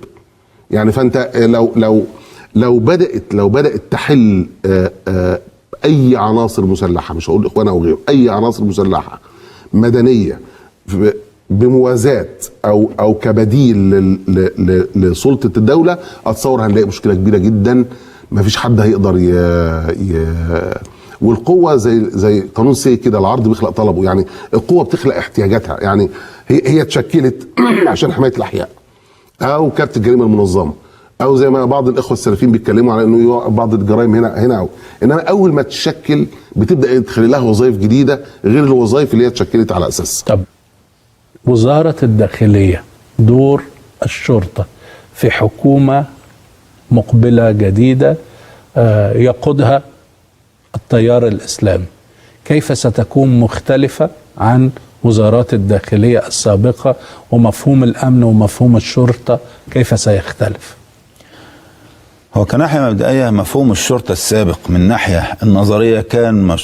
يعني فانت لو بدات تحل اي عناصر مسلحه، مش هقول اخوانها او غيره، اي عناصر مسلحه مدنيه بموازاه او كبديل لسلطه الدوله، اتصور هنلاقي مشكله كبيره جدا. ما فيش حد هيقدر والقوه زي قانون سي كده، العرض بيخلق طلبه. يعني القوه بتخلق احتياجاتها. يعني هي اتشكلت عشان حمايه الاحياء، او كارت الجريمه المنظمه، او زي ما بعض الاخوه السلفيين بيتكلموا على انه بعض الجرائم هنا انما اول ما تشكل بتبدا تخلي لها وظائف جديده غير الوظائف اللي هي اتشكلت على اساسها. طب وزاره الداخليه، دور الشرطه في حكومه مقبله جديده يقودها التيار الإسلامي، كيف ستكون مختلفة عن وزارات الداخلية السابقة؟ ومفهوم الأمن ومفهوم الشرطة كيف سيختلف؟ هو كناحية مبدئية مفهوم الشرطة السابق من ناحية النظرية كان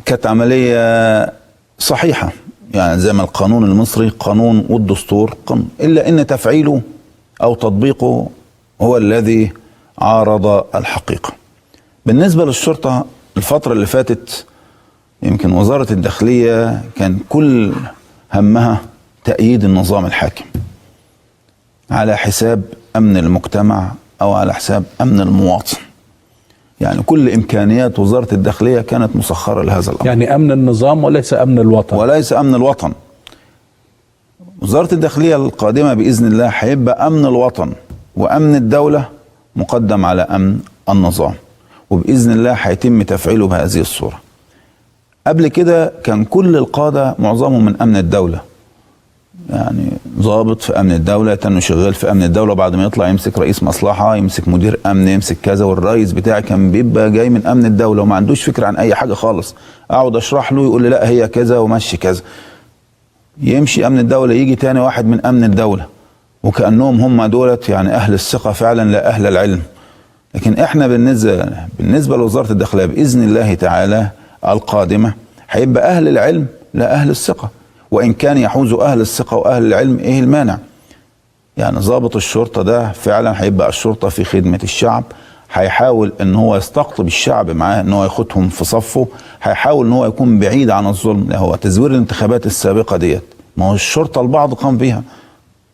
كانت عملية صحيحة، يعني زي ما القانون المصري قانون والدستور قانون، إلا أن تفعيله أو تطبيقه هو الذي عارض الحقيقة. بالنسبة للشرطة الفترة اللي فاتت، يمكن وزارة الداخلية كان كل همها تأييد النظام الحاكم على حساب أمن المجتمع أو على حساب أمن المواطن. يعني كل إمكانيات وزارة الداخلية كانت مسخرة لهذا الأمر. يعني أمن النظام وليس أمن الوطن. وليس أمن الوطن. وزارة الداخلية القادمة بإذن الله هيبقى أمن الوطن وأمن الدولة مقدم على أمن النظام، وبإذن الله هيتم تفعيله بهذه الصورة. قبل كده كان كل القادة معظمهم من أمن الدولة، يعني ضابط في أمن الدولة، تنه شغال في أمن الدولة، بعد ما يطلع يمسك رئيس مصلحة، يمسك مدير أمن، يمسك كذا، والرئيس بتاعي كان بيبقى جاي من أمن الدولة وما عندوش فكرة عن أي حاجة خالص. أقعد أشرح له يقول لي لا هي كذا ومشي كذا. يمشي أمن الدولة، يجي تاني واحد من أمن الدولة، وكأنهم هم دولت يعني أهل الثقة فعلا لا أهل العلم. لكن احنا بالنسبة لوزارة الداخلية بإذن الله تعالى القادمة هيبقى أهل العلم لا أهل الثقة، وإن كان يحوز أهل الثقة وأهل العلم إيه المانع؟ يعني ضابط الشرطة ده فعلا هيبقى الشرطة في خدمة الشعب، هيحاول ان هو يستقطب الشعب معاه، ان هو ياخدهم في صفه، هيحاول ان هو يكون بعيد عن الظلم. لا، هو تزوير الانتخابات السابقة ديت ما هو الشرطة البعض قام بيها،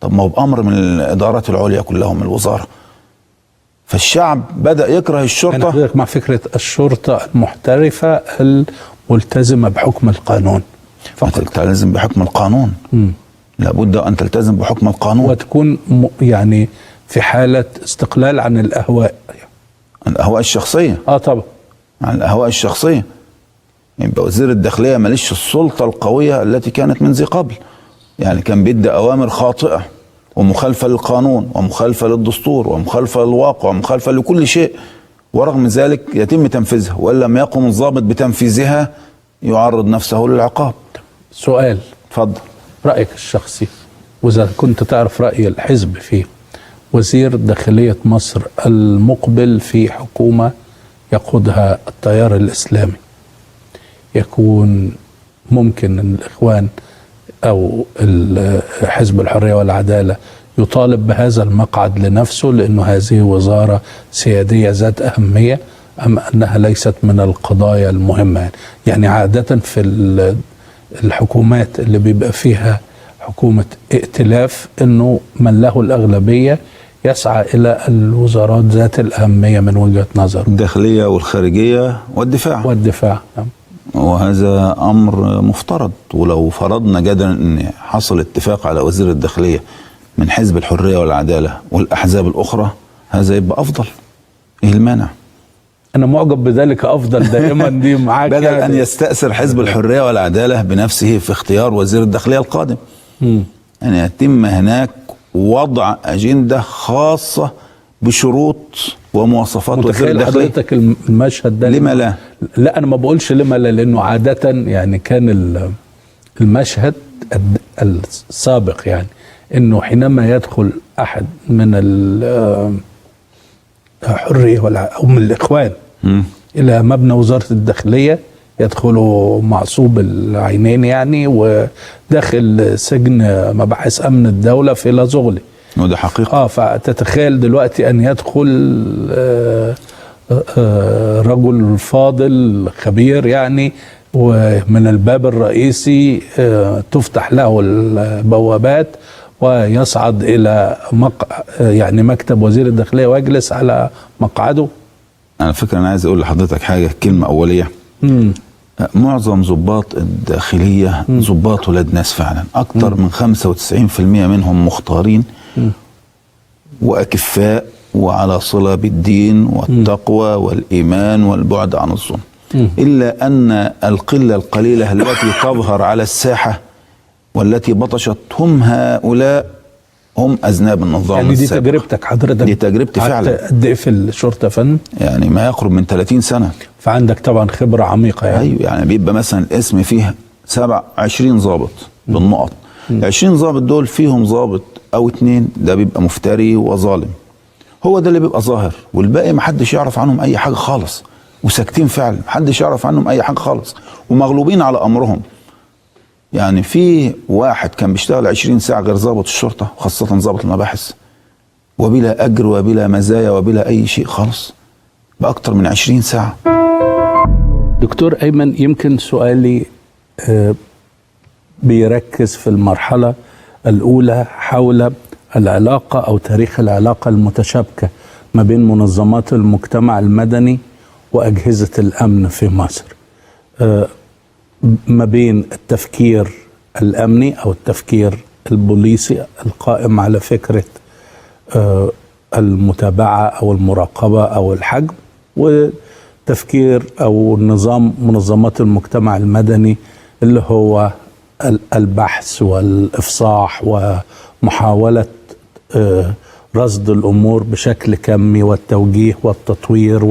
طب ما هو بأمر من الإدارات العليا كلهم من الوزارة. فالشعب بدأ يكره الشرطة. أنا مع فكرة الشرطة المحترفة الملتزمة بحكم القانون فقط. تلتزم بحكم القانون. لابد أن تلتزم بحكم القانون، وتكون يعني في حالة استقلال عن الأهواء. الأهواء الشخصية. طبعا. عن الأهواء الشخصية. يبقى وزير الداخلية ماليش السلطة القوية التي كانت من ذي قبل. يعني كان بيدي أوامر خاطئة ومخالفة للقانون ومخالفة للدستور ومخالفة للواقع ومخالفة لكل شيء، ورغم ذلك يتم تنفيذها، وإن لم يقم الضابط بتنفيذها يعرض نفسه للعقاب. سؤال، اتفضل. رأيك الشخصي، وإذا كنت تعرف رأي الحزب فيه، وزير داخلية مصر المقبل في حكومة يقودها التيار الإسلامي، يكون ممكن أن الإخوان أو حزب الحرية والعدالة يطالب بهذا المقعد لنفسه لأنه هذه وزارة سيادية ذات أهمية، أم أنها ليست من القضايا المهمة؟ يعني عادة في الحكومات اللي بيبقى فيها حكومة ائتلاف أنه من له الأغلبية يسعى إلى الوزارات ذات الأهمية من وجهة نظر الداخلية والخارجية والدفاع. وهذا أمر مفترض. ولو فرضنا جدلا أن حصل اتفاق على وزير الداخلية من حزب الحرية والعدالة والأحزاب الأخرى، هذا يبقى أفضل. إيه المانع؟ أنا معجب بذلك. أفضل دائما دي معاك. بدل أن يستأثر حزب الحرية والعدالة بنفسه في اختيار وزير الداخلية القادم، يعني يتم هناك وضع أجندة خاصة بشروط ومواصفات وزير الداخلية. حضرتك المشهد ده لما لا؟ لا، أنا ما بقولش لما لا، لأنه عادة يعني كان المشهد السابق يعني إنه حينما يدخل أحد من الحرية أو من الإخوان إلى مبنى وزارة الداخلية يدخلوا معصوب العينين يعني، وداخل سجن مباحث امن الدوله في لازغلي. وده حقيقة. فتتخيل دلوقتي ان يدخل رجل فاضل خبير يعني، ومن الباب الرئيسي تفتح له البوابات ويصعد الى يعني مكتب وزير الداخليه ويجلس على مقعده. على فكرة أنا عايز أقول لحضرتك حاجة، كلمة أولية. معظم ضباط الداخلية ضباط ولاد ناس فعلا، أكتر من 95% منهم مختارين وأكفاء وعلى صلة بالدين والتقوى والإيمان والبعد عن الظلم، إلا أن القلة القليلة التي تظهر على الساحة والتي بطشت هم هؤلاء هم أذناب النظام يعني دي السابق. تجربتك حضرتك؟ دي تجربتي فعلا. قد إيه في الشرطة يا فندم؟ يعني ما يقرب من 30 سنة. فعندك طبعا خبرة عميقة يعني. أيوة، يعني بيبقى مثلا الاسم فيه 20 ضابط بالنقط، 20 ضابط دول فيهم ضابط أو 2 ده بيبقى مفتري وظالم، هو ده اللي بيبقى ظاهر، والباقي محدش يعرف عنهم أي حاجة خالص، وساكتين فعلا، محدش يعرف عنهم أي حاجة خالص، ومغلوبين على أمرهم. يعني في واحد كان بيشتغل 20 ساعة غير ضابط الشرطة، وخاصة ضابط المباحث، وبلا أجر وبلا مزايا وبلا أي شيء خالص، بأكتر من 20 ساعة. دكتور أيمن، يمكن سؤالي بيركز في المرحلة الأولى حول العلاقة أو تاريخ العلاقة المتشابكة ما بين منظمات المجتمع المدني وأجهزة الأمن في مصر، ما بين التفكير الأمني أو التفكير البوليسي القائم على فكرة المتابعة أو المراقبة أو الحجم، وتفكير أو نظام منظمات المجتمع المدني اللي هو البحث والإفصاح ومحاولة رصد الأمور بشكل كمي والتوجيه والتطوير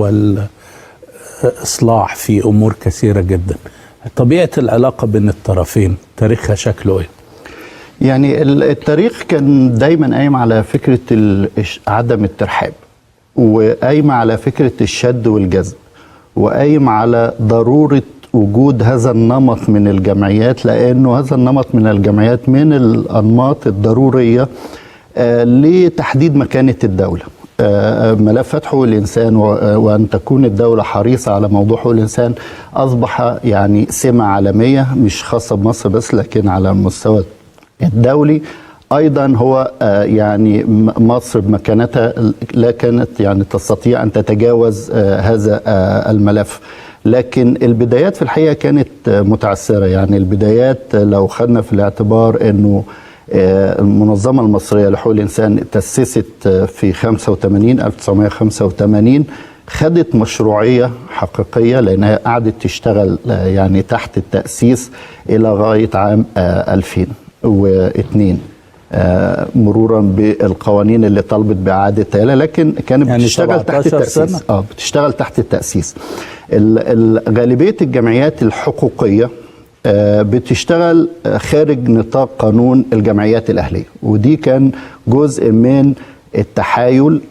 والإصلاح في أمور كثيرة جدا. طبيعة العلاقة بين الطرفين تاريخها شكله إيه؟ يعني التاريخ كان دايما قايم على فكرة عدم الترحاب، وقايم على فكرة الشد والجذب، وقايم على ضرورة وجود هذا النمط من الجمعيات، لأنه هذا النمط من الجمعيات من الأنماط الضرورية لتحديد مكانة الدولة. ملفات حقوق الإنسان وأن تكون الدولة حريصة على موضوع حقوق الإنسان أصبح يعني سمة عالمية، مش خاصة بمصر بس، لكن على المستوى الدولي أيضا. هو يعني مصر بمكانتها لا كانت يعني تستطيع أن تتجاوز هذا الملف، لكن البدايات في الحقيقة كانت متعثرة. يعني البدايات لو خدنا في الاعتبار أنه المنظمة المصرية لحقوق الإنسان تأسست في 1985 خدت مشروعية حقيقية لأنها قعدت تشتغل يعني تحت التأسيس إلى غاية عام 2002 مرورا بالقوانين اللي طلبت بإعادة تأهيلها، لكن كانت يعني بتشتغل تحت التأسيس. بتشتغل تحت التأسيس. غالبية الجمعيات الحقوقية بتشتغل خارج نطاق قانون الجمعيات الأهلية، ودي كان جزء من التحايل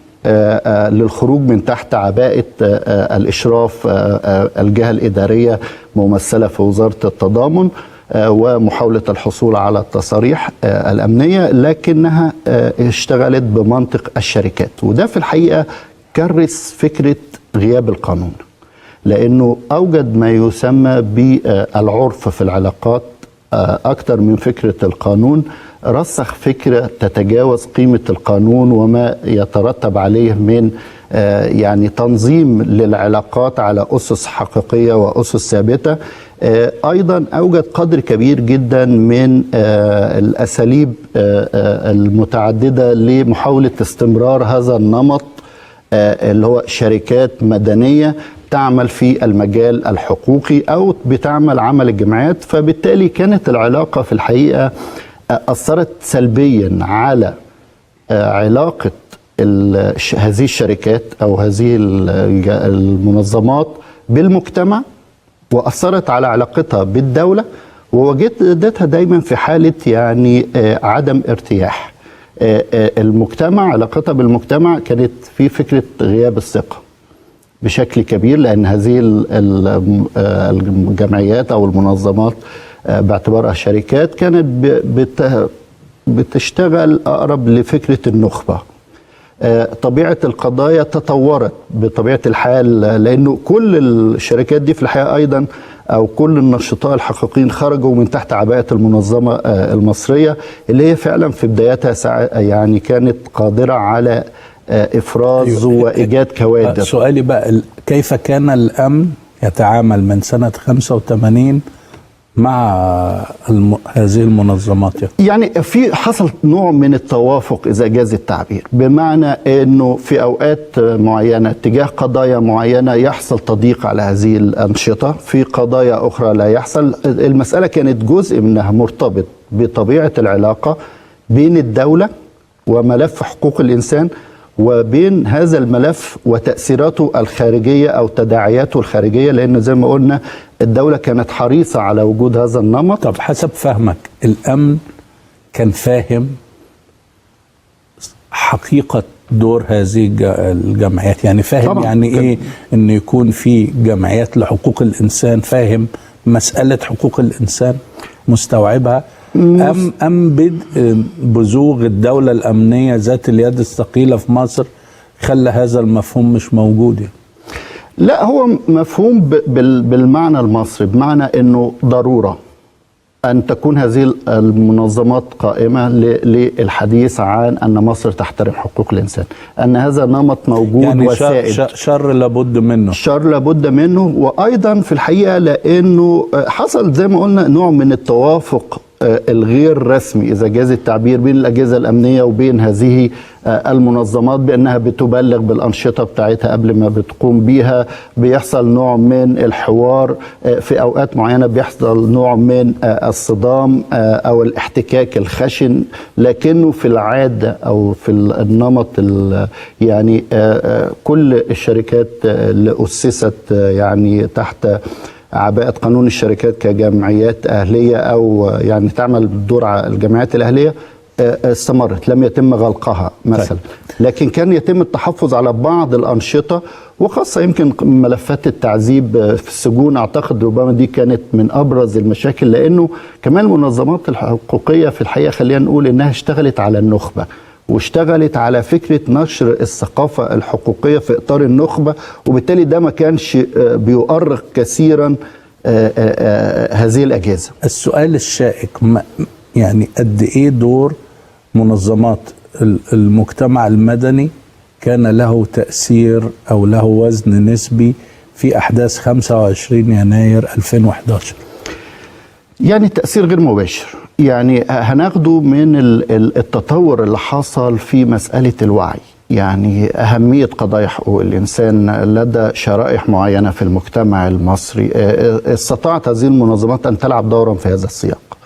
للخروج من تحت عباءة الإشراف الجهة الإدارية ممثلة في وزارة التضامن، ومحاولة الحصول على التصاريح الأمنية، لكنها اشتغلت بمنطق الشركات. وده في الحقيقة كرس فكرة غياب القانون، لأنه أوجد ما يسمى بالعرف في العلاقات أكثر من فكرة القانون، رسخ فكرة تتجاوز قيمة القانون وما يترتب عليه من يعني تنظيم للعلاقات على أسس حقيقية وأسس ثابتة. أيضا أوجد قدر كبير جدا من الأساليب المتعددة لمحاولة استمرار هذا النمط اللي هو شركات مدنية تعمل في المجال الحقوقي أو بتعمل عمل الجمعيات. فبالتالي كانت العلاقة في الحقيقة أثرت سلبيا على علاقة هذه الشركات أو هذه المنظمات بالمجتمع، وأثرت على علاقتها بالدولة، ووجدتها دايما في حالة يعني عدم ارتياح. المجتمع، علاقتها بالمجتمع كانت في فكرة غياب الثقة. بشكل كبير، لأن هذه الجمعيات أو المنظمات باعتبارها شركات كانت بتشتغل أقرب لفكرة النخبة. طبيعة القضايا تطورت بطبيعة الحال، لأنه كل الشركات دي في الحقيقة أيضا أو كل النشطاء الحقيقيين خرجوا من تحت عباءة المنظمة المصرية اللي هي فعلا في بدايتها يعني كانت قادرة على إفراز وإيجاد كوادر. سؤالي بقى، كيف كان الأمن يتعامل من سنة 85 مع هذه المنظمات؟ يعني في حصل نوع من التوافق إذا جاز التعبير، بمعنى أنه في أوقات معينة تجاه قضايا معينة يحصل تضييق على هذه الأنشطة، في قضايا أخرى لا يحصل. المسألة كانت جزء منها مرتبط بطبيعة العلاقة بين الدولة وملف حقوق الإنسان، وبين هذا الملف وتأثيراته الخارجية أو تداعياته الخارجية، لأن زي ما قلنا الدولة كانت حريصة على وجود هذا النمط. طب حسب فهمك الأمن كان فاهم حقيقة دور هذه الجمعيات؟ يعني فاهم طبعا يعني إيه إن يكون في جمعيات لحقوق الإنسان، فاهم مسألة حقوق الإنسان مستوعبها، أم بدء بزوغ الدولة الأمنية ذات اليد الثقيلة في مصر خلى هذا المفهوم مش موجود يعني؟ لا، هو مفهوم بالمعنى المصري، بمعنى أنه ضرورة أن تكون هذه المنظمات قائمة للحديث عن أن مصر تحترم حقوق الإنسان، أن هذا نمط موجود يعني وسائد. شر لابد منه، شر لابد منه. وأيضا في الحقيقة لأنه حصل زي ما قلنا نوع من التوافق الغير رسمي إذا جاز التعبير بين الأجهزة الأمنية وبين هذه المنظمات، بأنها بتبلغ بالأنشطة بتاعتها قبل ما بتقوم بيها، بيحصل نوع من الحوار، في أوقات معينة بيحصل نوع من الصدام أو الاحتكاك الخشن، لكنه في العادة أو في النمط يعني كل الشركات اللي أسست يعني تحت عباءة قانون الشركات كجمعيات أهلية أو يعني تعمل بدور على الجمعيات الأهلية استمرت، لم يتم غلقها مثلا. لكن كان يتم التحفظ على بعض الأنشطة، وخاصة يمكن ملفات التعذيب في السجون. أعتقد ربما دي كانت من أبرز المشاكل، لأنه كمان المنظمات الحقوقية في الحقيقة خلينا نقول إنها اشتغلت على النخبة، واشتغلت على فكرة نشر الثقافة الحقوقية في إطار النخبة، وبالتالي ده ما كانش بيؤرق كثيرا هذه الأجهزة. السؤال الشائك يعني قد إيه دور منظمات المجتمع المدني كان له تأثير أو له وزن نسبي في أحداث 25 يناير 2011؟ يعني تأثير غير مباشر. يعني هناخده من التطور اللي حصل في مسألة الوعي، يعني أهمية قضايا حقوق الإنسان لدى شرائح معينة في المجتمع المصري. استطاعت هذه المنظمات أن تلعب دورا في هذا السياق،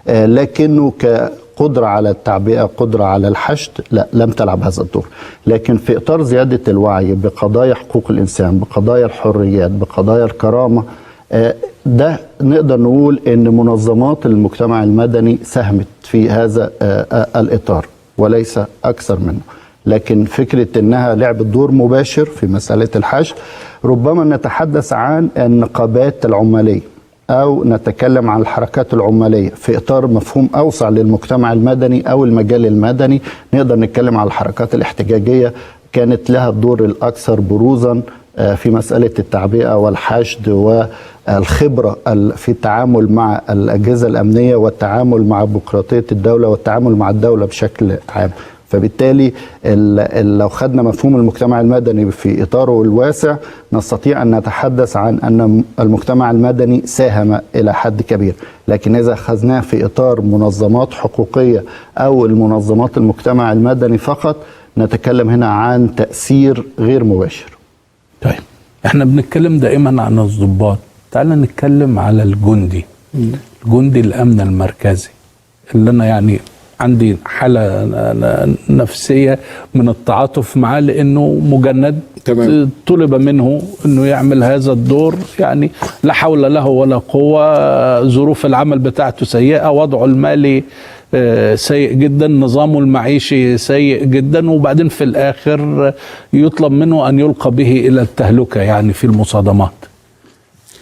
لكنه كقدرة على التعبئة، قدرة على الحشد، لا، لم تلعب هذا الدور. لكن في إطار زيادة الوعي بقضايا حقوق الإنسان، بقضايا الحريات، بقضايا الكرامة، ده نقدر نقول ان منظمات المجتمع المدني ساهمت في هذا الإطار وليس أكثر منه. لكن فكرة انها لعبت دور مباشر في مسألة الحشد، ربما نتحدث عن النقابات العمالية أو نتكلم عن الحركات العمالية في إطار مفهوم أوسع للمجتمع المدني أو المجال المدني. نقدر نتكلم عن الحركات الاحتجاجية، كانت لها الدور الأكثر بروزا في مسألة التعبئة والحشد والخبرة في التعامل مع الأجهزة الأمنية والتعامل مع بيروقراطية الدولة والتعامل مع الدولة بشكل عام. فبالتالي لو خدنا مفهوم المجتمع المدني في إطاره الواسع، نستطيع أن نتحدث عن أن المجتمع المدني ساهم إلى حد كبير. لكن إذا أخذناه في إطار منظمات حقوقية أو المنظمات المجتمع المدني فقط، نتكلم هنا عن تأثير غير مباشر. طيب، احنا بنتكلم دائما عن الضباط، تعال نتكلم على الجندي. الجندي الأمن المركزي اللي أنا يعني عندي حالة نفسية من التعاطف معاه، لأنه مجند تمام. طلب منه أنه يعمل هذا الدور، يعني لا حول له ولا قوة، ظروف العمل بتاعته سيئة، وضعه المالي سيء جدا، نظامه المعيشي سيء جدا، وبعدين في الآخر يطلب منه أن يلقى به إلى التهلكة يعني في المصادمات.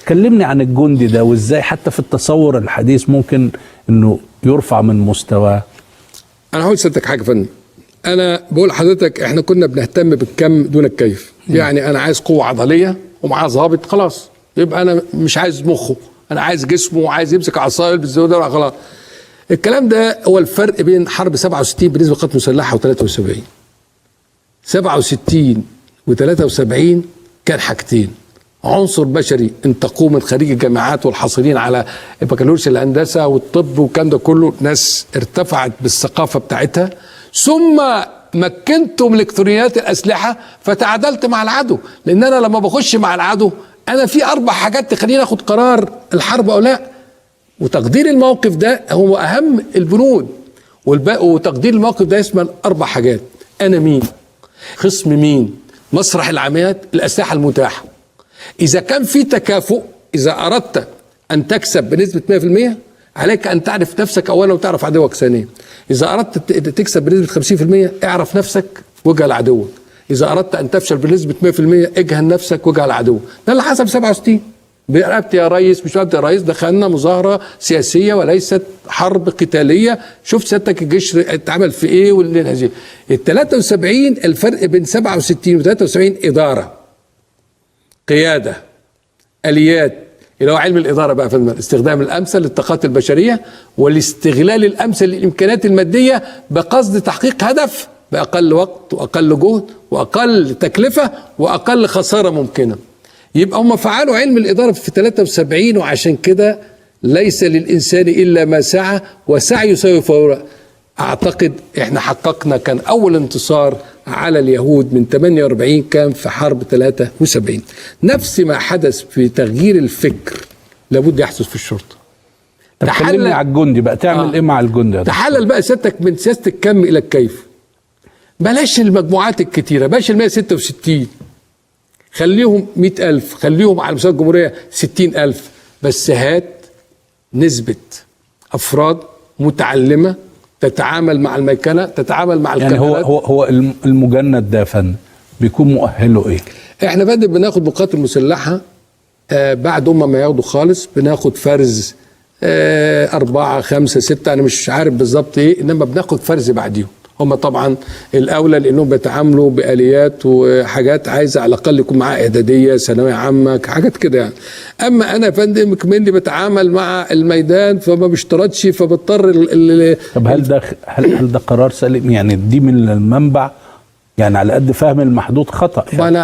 كلمني عن الجندي ده، وإزاي حتى في التصور الحديث ممكن أنه يرفع من مستواه. انا هقول لسيادتك حاجه فندم، انا بقول لحضرتك احنا كنا بنهتم بالكم دون الكيف. يعني انا عايز قوه عضليه ومعاه ضابط، خلاص يبقى انا مش عايز مخه، انا عايز جسمه وعايز يمسك عصايه بالزودة خلاص. الكلام ده هو الفرق بين حرب 67 بالنسبه للقوات المسلحه و73. 67 و73 كان حاجتين: عنصر بشري انتقوه من خريج الجامعات والحاصلين على بكالوريوس الهندسه والطب والكلام ده كله، ناس ارتفعت بالثقافه بتاعتها، ثم مكنتم الكترونيات الاسلحه فتعادلت مع العدو. لان انا لما بخش مع العدو انا في 4 حاجات تخليني اخد قرار الحرب او لا، وتقدير الموقف ده هو اهم البنود، وتقدير الموقف ده يشمل 4 حاجات: انا مين، خصم مين، مسرح العمليات، الاسلحه المتاحه. إذا كان في تكافؤ، إذا أردت أن تكسب بنسبة 100% عليك أن تعرف نفسك أولا وتعرف عدوك ثانيا. إذا أردت تكسب بنسبة 50% اعرف نفسك واجهل عدوك. إذا أردت أن تفشل بنسبة 100% اجهل نفسك واجهل عدوك. ده اللي حصل 67. برقبتي يا ريس، مش برقبتي يا ريس، دخلنا مظاهرة سياسية وليست حرب قتالية. شفت سيادتك الجيش اتعمل في إيه والهزيمة. ال 73 الفرق بين 67 و 73 إدارة، قيادة، آليات، اللي هو علم الإدارة بقى، في الاستخدام الأمثل للطاقات البشرية والاستغلال الأمثل للإمكانيات المادية بقصد تحقيق هدف بأقل وقت وأقل جهد وأقل تكلفة وأقل خسارة ممكنة. يبقى هم فعلوا علم الإدارة في 73، وعشان كده ليس للإنسان إلا ما سعى وسعيه سوف يرى. أعتقد إحنا حققنا كان أول انتصار على اليهود من 48 كان في حرب 73. نفس ما حدث في تغيير الفكر لابد يحدث في الشرطة. طب كلمني على الجندي بقى، تعمل إيه مع الجندي؟ تحلل بقى سيادتك من سياسة الكم إلى الكيف. بلاش المجموعات الكتيرة، بلاش ال 166، خليهم 100,000، خليهم على مستوى الجمهورية 60,000، بس هات نسبة أفراد متعلمة تتعامل مع الميكنة، تتعامل مع يعني الكاميرات. هو المجند ده فن بيكون مؤهله ايه؟ احنا بناخد مقاتل مسلحة بعد ما ياخدوا خالص بناخد فرز 4 5 6، انا مش عارف بالظبط ايه، انما بناخد فرز بعديهم. هم طبعا الاولى لانهم بيتعاملوا باليات وحاجات عايزه على الاقل يكون معاه اعداديه، ثانويه عامه، حاجات كده يعني. اما انا يا فندم كمني بتعامل مع الميدان فما بيشترطش، فبضطر طب هل ده قرار سليم؟ يعني دي من المنبع، يعني على قد فهم المحدود خطأ يعني.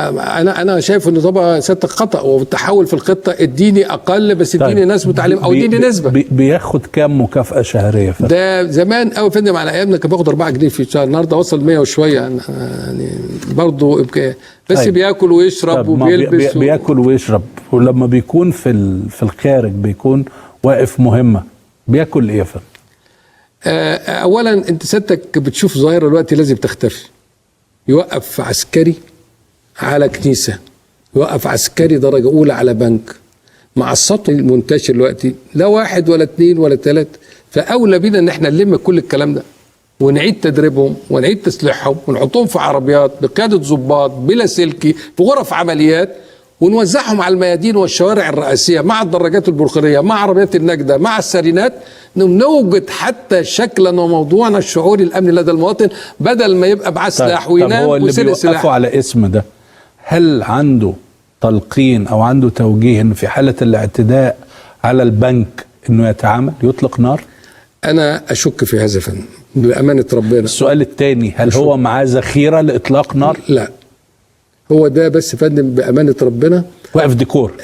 انا شايف ان طبعا سيادتك خطأ، والتحول في الخطه اديني اقل بس اديني طيب. ناس متعلمه او اديني نسبه. بياخد كام مكافأة شهرية؟ ده زمان قوي يا فندم، على ايامنا كان بياخد 4 جنيه في الشهر، النهارده وصل 100 وشويه يعني برضه بس طيب. بياكل ويشرب وبيلبس بياكل ويشرب. ولما بيكون في الخارج بيكون واقف مهمة، بياكل ايه يا فندم؟ اولا انت سيادتك بتشوف ظاهره دلوقتي لازم تختفي. يوقف عسكري على كنيسة، يوقف عسكري درجة أولى على بنك، مع السطو المنتشر دلوقتي لا 1 ولا 2 ولا 3، فأولى بينا إن احنا نلم كل الكلام ده ونعيد تدريبهم ونعيد تسليحهم ونحطهم في عربيات بقيادة ضباط بلا سلكي في غرف عمليات، ونوزعهم على الميادين والشوارع الرئيسية مع الدراجات البرخية مع عربيات النجدة مع السرينات، نوجد حتى شكلا وموضوعنا الشعوري الامني لدى المواطن، بدل ما يبقى معاه سلاح وينام هو اللي بيوقفوا على اسم ده، هل عنده تلقين او عنده توجيه ان في حالة الاعتداء على البنك انه يتعامل يطلق نار؟ انا اشك في هذا فن بامانة ربنا. السؤال الثاني، هل هو معاه ذخيرة لاطلاق نار؟ لا، هو ده بس فندم بأمانة ربنا واقف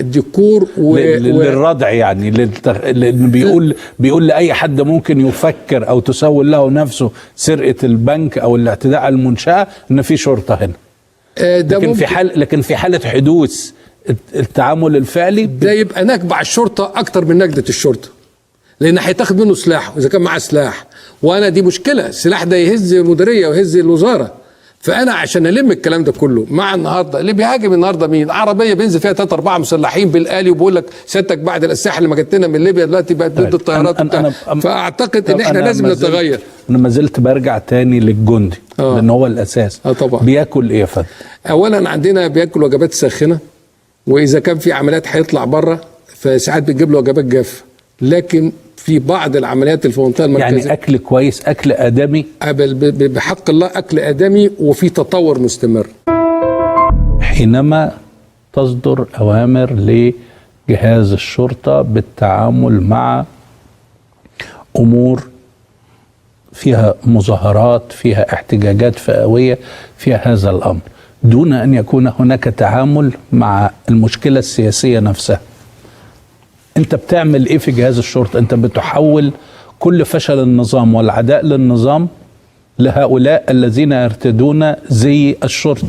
ديكور للردع يعني لأنه بيقول لأي حد ممكن يفكر أو تسول له نفسه سرقة البنك أو الاعتداء على المنشأة إن في شرطة هنا. لكن في حالة حدوث التعامل الفعلي ده يبقى نكبع الشرطة أكتر من نجدة الشرطة، لأن هيتاخد منه سلاح، وإذا كان معاه سلاح وأنا دي مشكلة، السلاح ده يهز المديرية ويهز الوزارة، فانا عشان الم الكلام ده كله مع النهارده اللي بيهاجم النهارده مين؟ عربيه بينزل فيها 3 4 مسلحين بالآلي وبيقول لك سيادتك بعد الاسلحه اللي ما جت لنا من ليبيا دلوقتي بقت ضد الطيارات فاعتقد ان احنا لازم نتغير. انا ما زلت برجع تاني للجندي لان هو الاساس. طبعا. بياكل ايه يا فندم؟ اولا عندنا بياكل وجبات ساخنه، واذا كان في عمليات هيطلع بره فساعات بتجيب له وجبات جافه، لكن في بعض العمليات اللي في المنطقه المركزيه يعني اكل كويس، اكل ادمي بحق الله، اكل ادمي وفي تطور مستمر. حينما تصدر اوامر لجهاز الشرطه بالتعامل مع امور فيها مظاهرات، فيها احتجاجات فئويه، فيها هذا الامر، دون ان يكون هناك تعامل مع المشكله السياسيه نفسها، انت بتعمل ايه في جهاز الشرطه؟ انت بتحول كل فشل النظام والعداء للنظام لهؤلاء الذين يرتدون زي الشرطه،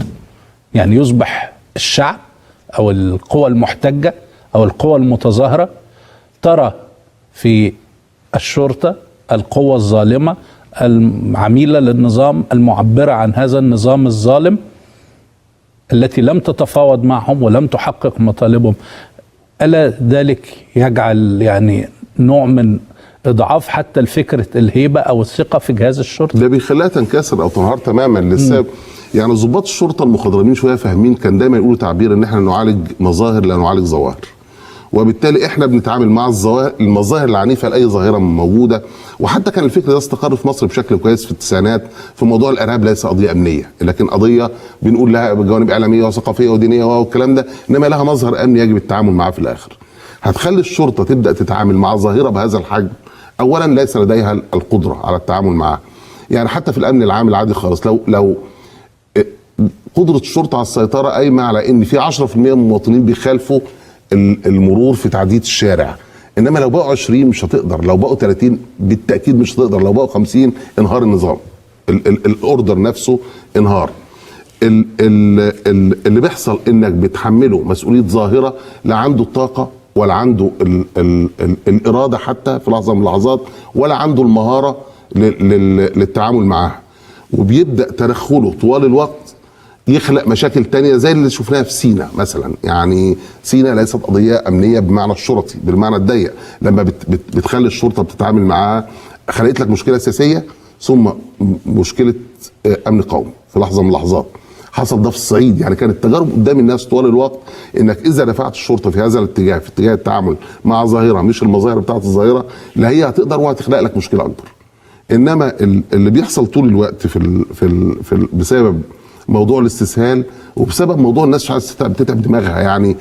يعني يصبح الشعب او القوى المحتجه او القوى المتظاهره ترى في الشرطه القوة الظالمة العميلة للنظام، المعبرة عن هذا النظام الظالم، التي لم تتفاوض معهم ولم تحقق مطالبهم. ألا ذلك يجعل يعني نوع من إضعاف حتى الفكرة الهيبة أو الثقة في جهاز الشرطة؟ ده بيخليها تنكسر أو تنهار تماما للسبب. يعني ضباط الشرطة المخضرمين شوية فاهمين، كان دايما يقولوا تعبير ان احنا نعالج مظاهر لا نعالج ظواهر، وبالتالي احنا بنتعامل مع المظاهر العنيفه لاي ظاهره موجوده. وحتى كان الفكر ده استقر في مصر بشكل كويس في التسعينات في موضوع الارهاب، ليس قضيه امنيه لكن قضيه بنقول لها بجوانب اعلاميه وثقافيه ودينيه والكلام ده، انما لها مظهر امني يجب التعامل معاه في الاخر. هتخلي الشرطه تبدا تتعامل مع ظاهره بهذا الحجم، اولا ليس لديها القدره على التعامل معها. يعني حتى في الامن العام العادي خالص، لو قدره الشرطه على السيطره قايمه على ان في 10% من المواطنين بيخالفوا المرور في تعدية الشارع، انما لو بقوا 20 مش هتقدر، لو بقوا 30 بالتاكيد مش هتقدر، لو بقوا 50 انهار النظام، الاوردر نفسه انهار. اللي بيحصل انك بتحمله مسؤوليه ظاهره لا عنده الطاقه ولا عنده الاراده حتى في لحظه من اللحظات، ولا عنده المهاره للتعامل معاها، وبيبدا تدخله طوال الوقت يخلق مشاكل تانية زي اللي شفناها في سينا مثلا. يعني سينا ليست قضية أمنية بمعنى الشرطي، بالمعنى الضيق، لما بتخلي الشرطة بتتعامل معاها خلقت لك مشكلة سياسية ثم مشكلة أمن قومي في لحظة من اللحظات. حصل ده في الصعيد، يعني كانت تجارب قدام الناس طوال الوقت انك اذا دفعت الشرطه في هذا الاتجاه، في اتجاه التعامل مع ظاهره مش المظاهر بتاعت الظاهره، لا هي هتقدر وهتخلق لك مشكله اكبر. انما اللي بيحصل طول الوقت بسبب موضوع الاستسهال، وبسبب موضوع الناس مش عايزه تتعب دماغها. يعني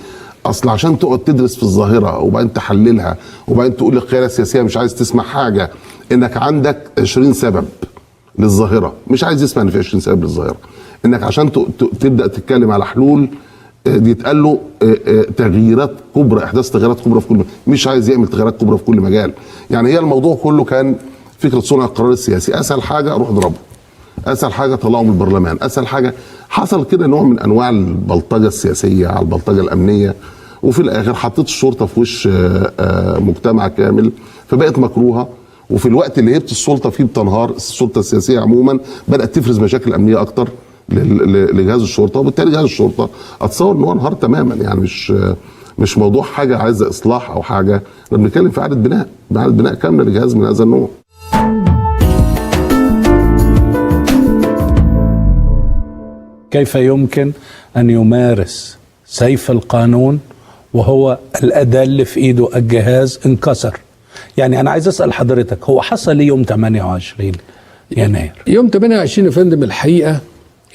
اصل عشان تقعد تدرس في الظاهره وبعدين تحللها وبعدين تقول للقياده السياسيه مش عايز تسمع حاجه، انك عندك 20 سبب للظاهره، مش عايز يسمع ان في 20 سبب للظاهره، انك عشان تبدا تتكلم على حلول دي يتقال له تغييرات كبرى، احداث تغييرات كبرى في كل مجال، مش عايز يعمل تغييرات كبرى في كل مجال. يعني هي الموضوع كله كان فكره صنع القرار السياسي، اسهل حاجه اروح اضربه، اسهل حاجه طلعوا من البرلمان، اسهل حاجه. حصل كده نوع من انواع البلطجه السياسيه على البلطجه الامنيه، وفي الاخر حطيت الشرطه في وش مجتمع كامل فبقت مكروهه، وفي الوقت اللي هيبه السلطه فيه بتنهار، السلطه السياسيه عموما بدات تفرز مشاكل امنيه اكتر لجهاز الشرطه، وبالتالي جهاز الشرطه اتصور ان هو انهار تماما. يعني مش موضوع حاجه عايزه اصلاح او حاجه، احنا بنتكلم في اعاده بناء كامله لجهاز من هذا النوع. كيف يمكن أن يمارس سيف القانون وهو الأداة اللي في إيده الجهاز انكسر؟ يعني أنا عايز أسأل حضرتك، هو حصل لي يوم 28 يناير؟ يوم 28 يا فندم الحقيقة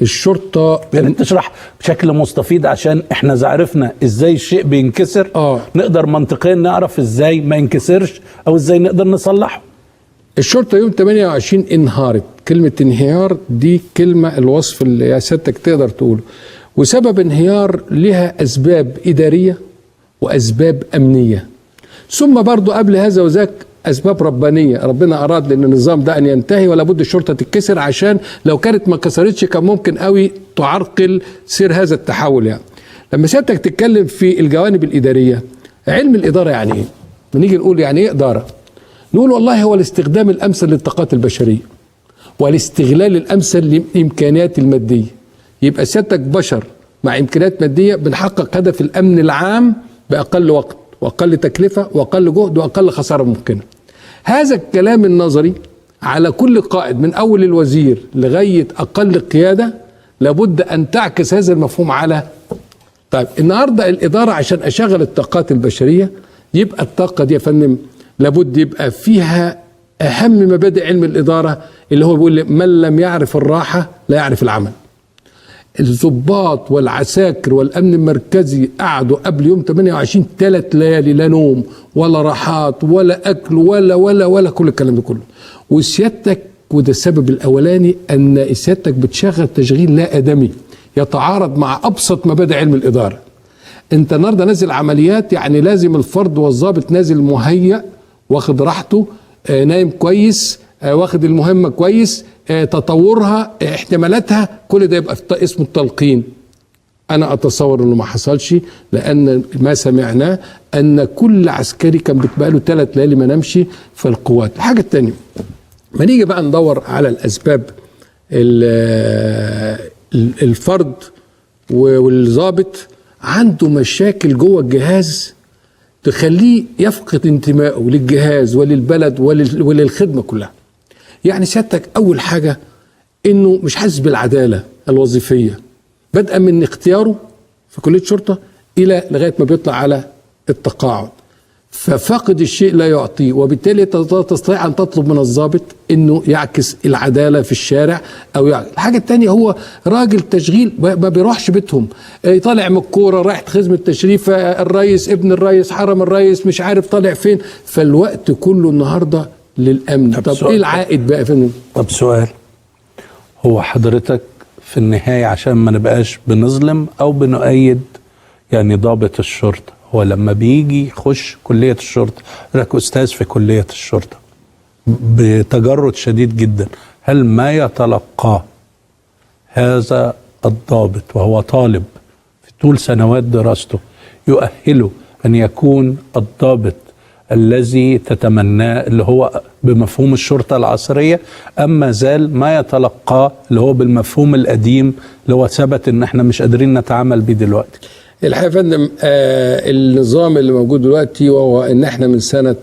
الشرطة يعني تشرح بشكل مستفيض عشان احنا عرفنا ازاي الشيء بينكسر، نقدر منطقيا نعرف ازاي ما ينكسرش او ازاي نقدر نصلحه. الشرطة يوم 28 انهارت، كلمة انهيار دي كلمة الوصف اللي يا سيادتك تقدر تقوله، وسبب انهيار لها أسباب إدارية وأسباب أمنية، ثم برضو قبل هذا وذاك أسباب ربانية، ربنا أراد لأن النظام ده أن ينتهي ولا بد الشرطة تتكسر، عشان لو كانت ما كسرتش كان ممكن قوي تعرقل سير هذا التحول. يعني لما سيادتك تتكلم في الجوانب الإدارية، علم الإدارة يعني إيه؟ بنيجي نقول يعني إيه إدارة؟ نقول والله هو الاستخدام الأمثل للطاقات البشرية، والاستغلال الامثل للامكانيات الماديه. يبقى سيادتك بشر مع امكانيات ماديه بنحقق هدف الامن العام باقل وقت واقل تكلفه واقل جهد واقل خساره ممكنه. هذا الكلام النظري على كل قائد من اول الوزير لغايه اقل قياده لابد ان تعكس هذا المفهوم على. طيب النهارده الاداره عشان اشغل الطاقات البشريه يبقى الطاقه دي يا فندم لابد يبقى فيها اهم مبادئ علم الاداره اللي هو بيقول من لم يعرف الراحه لا يعرف العمل. الضباط والعساكر والامن المركزي قعدوا قبل يوم 28 3 ليالي لا نوم ولا راحات ولا اكل ولا كل الكلام ده كله. وسيادتك وده السبب الاولاني ان سيادتك بتشغل تشغيل لا ادمي يتعارض مع ابسط مبادئ علم الاداره. انت النهارده نازل عمليات يعني لازم الفرد والضابط نازل مهيأ واخد راحته نايم كويس واخد المهمه كويس تطورها احتمالاتها كل ده يبقى اسمه التلقين. انا اتصور انه ما حصلش لان ما سمعناه ان كل عسكري كان بتبقى 3 ليالي ما نمشي في القوات. الحاجه الثانيه ما نيجي بقى ندور على الاسباب الفرد والضابط عنده مشاكل جوه الجهاز تخليه يفقد انتمائه للجهاز وللبلد وللخدمه كلها. يعني سيادتك اول حاجه انه مش حاسس بالعداله الوظيفيه بدءا من اختياره في كليه شرطه الى لغايه ما بيطلع على التقاعد. ففاقد الشيء لا يعطيه، وبالتالي تستطيع ان تطلب من الضابط انه يعكس العداله في الشارع او يعكس. الحاجه الثانيه هو راجل تشغيل ما بيروحش بيتهم، طالع من الكوره رايح خدمه التشريف، الرئيس ابن الرئيس حرم الرئيس مش عارف طالع فين، فالوقت كله النهارده للامن. طب ايه العائد بقى يا فندم؟ طب سؤال، هو حضرتك في النهايه عشان ما نبقاش بنظلم او بنؤيد يعني ضابط الشرطه، هو لما بيجي يخش كلية الشرطة لك أستاذ في كلية الشرطة بتجرد شديد جدا، هل ما يتلقاه هذا الضابط وهو طالب في طول سنوات دراسته يؤهله أن يكون الضابط الذي تتمناه اللي هو بمفهوم الشرطة العصرية، أما زال ما يتلقاه اللي هو بالمفهوم القديم اللي هو ثبت إن احنا مش قادرين نتعامل بيه دلوقتي؟ الحقيقة يا فندم النظام اللي موجود دلوقتي وهو ان احنا من سنة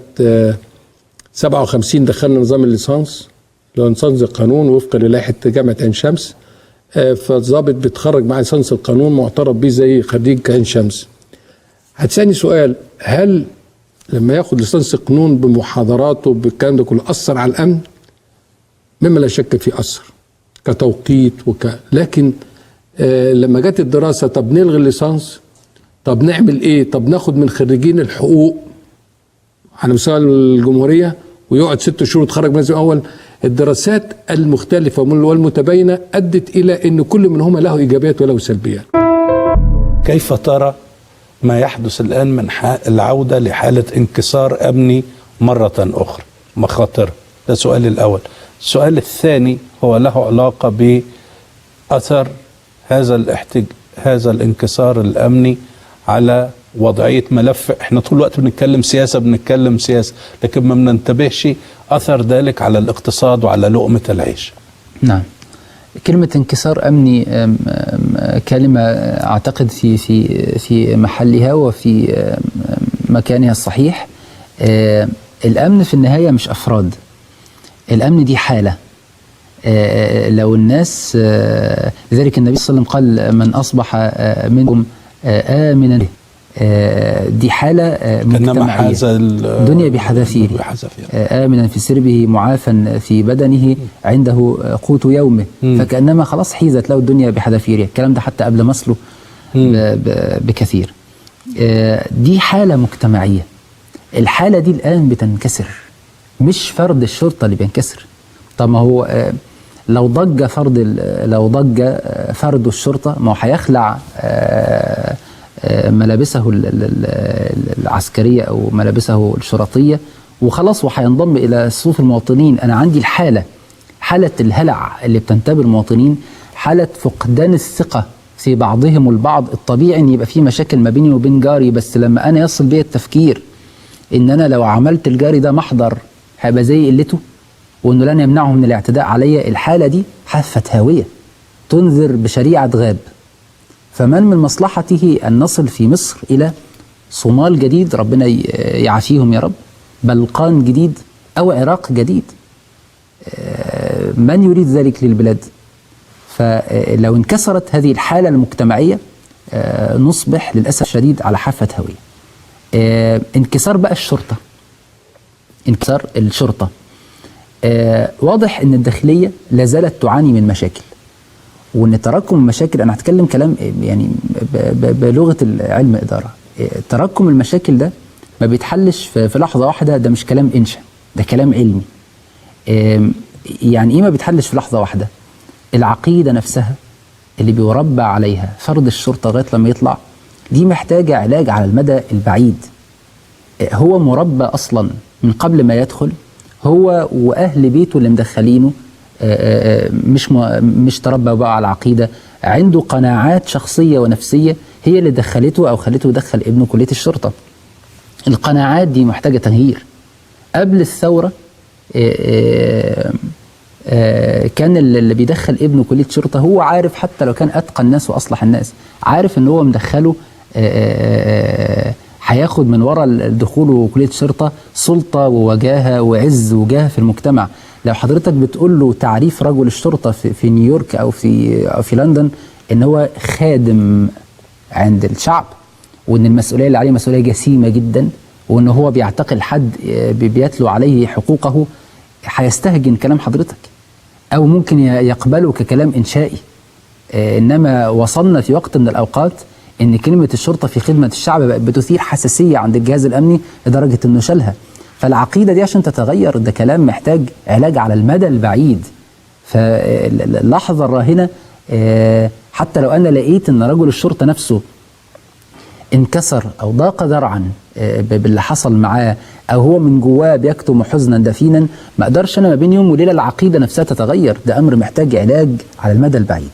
57 دخلنا نظام الليسانس اللي هو ليسانس القانون وفقا للائحة جامعة عين شمس. فالضابط بيتخرج مع ليسانس القانون معترف بيه زي خريج عين شمس. هتسألني سؤال، هل لما ياخد ليسانس القانون بمحاضراته بالكلام ده كله أثر على الأمن؟ مما لا شك فيه أثر كتوقيت لكن لما جت الدراسة طب نلغي الليسانس، طب نعمل ايه، طب ناخد من خريجين الحقوق على مستوى الجمهورية ويقعد 6 شهور يتخرج من الأول. الدراسات المختلفة والمتباينة أدت إلى أن كل منهما له إيجابيات وله سلبيات. كيف ترى ما يحدث الآن من العودة لحالة انكسار أمني مرة أخرى، مخاطر؟ ده سؤالي الأول. السؤال الثاني هو له علاقة بأثر هذا الانكسار الأمني على وضعية ملف. احنا طول الوقت بنتكلم سياسة لكن ما بننتبهش أثر ذلك على الاقتصاد وعلى لقمة العيش. نعم، كلمة انكسار أمني كلمة أعتقد في محلها وفي مكانها الصحيح. الأمن في النهاية مش أفراد، الأمن دي حالة. لو الناس لذلك النبي صلى الله عليه وسلم قال من أصبح منكم آمنا دي حالة مجتمعية دنيا بحذافيره، آمنا في سربه معافا في بدنه عنده قوت يومه، فكأنما خلاص حيزت له الدنيا بحذافيره. الكلام ده حتى قبل مصله بكثير. دي حالة مجتمعية. الحالة دي الآن بتنكسر، مش فرد الشرطة اللي بينكسر. طب ما هو لو ضج فرد الشرطة ما هو هيخلع ملابسه العسكرية أو ملابسه الشرطية وخلاص وهينضم إلى صفوف المواطنين. أنا عندي حالة الهلع اللي بتنتابه المواطنين، حالة فقدان الثقة في بعضهم البعض. الطبيعي أن يبقى في مشاكل ما بيني وبين جاري، بس لما أنا يصل بي التفكير إن أنا لو عملت الجاري ده محضر هيبقى زي قلته وأنه لن يمنعه من الاعتداء علي، الحالة دي حافة هاوية تنذر بشريعة غاب. فمن من مصلحته أن نصل في مصر إلى صومال جديد، ربنا يعافيهم يا رب، بلقان جديد، أو عراق جديد؟ من يريد ذلك للبلاد؟ فلو انكسرت هذه الحالة المجتمعية نصبح للأسف الشديد على حافة هاوية. انكسار بقى الشرطة، انكسار الشرطة، واضح أن الداخلية لا زالت تعاني من مشاكل، وأن تراكم المشاكل، أنا هتكلم كلام يعني بلغة علم إدارة، تراكم المشاكل ده ما بيتحلش في لحظة واحدة، ده مش كلام إنشاء، ده كلام علمي. يعني إيه ما بيتحلش في لحظة واحدة؟ العقيدة نفسها اللي بيربى عليها فرد الشرطة لغاية لما يطلع، دي محتاجة علاج على المدى البعيد. هو مربى أصلا من قبل ما يدخل، هو وأهل بيته اللي مدخلينه مش تربى بقى على العقيدة، عنده قناعات شخصية ونفسية هي اللي دخلته أو خلته يدخل ابنه كلية الشرطة. القناعات دي محتاجة تغيير. قبل الثورة كان اللي بيدخل ابنه كلية شرطة هو عارف، حتى لو كان أتقى الناس وأصلح الناس، عارف ان هو مدخله هياخد من وراء دخوله كلية شرطة سلطة ووجاهة وعز وجاه في المجتمع. لو حضرتك بتقول له تعريف رجل الشرطة في نيويورك أو في لندن، ان هو خادم عند الشعب، وان المسؤولية اللي عليه مسؤولية جسيمة جدا، وان هو بيعتقل حد بيتلو عليه حقوقه، هيستهجن كلام حضرتك أو ممكن يقبله ككلام إنشائي. إنما وصلنا في وقت من الأوقات إن كلمة الشرطة في خدمة الشعب بقت بتثير حساسية عند الجهاز الأمني لدرجة إنه شالها. فالعقيدة دي عشان تتغير ده كلام محتاج علاج على المدى البعيد. فاللحظة الراهنة حتى لو أنا لقيت إن رجل الشرطة نفسه انكسر أو ضاق ذرعا باللي حصل معاه، أو هو من جواه بيكتم حزنا دفينا، ما أقدرش أنا ما بين يوم وليلة العقيدة نفسها تتغير. ده أمر محتاج علاج على المدى البعيد.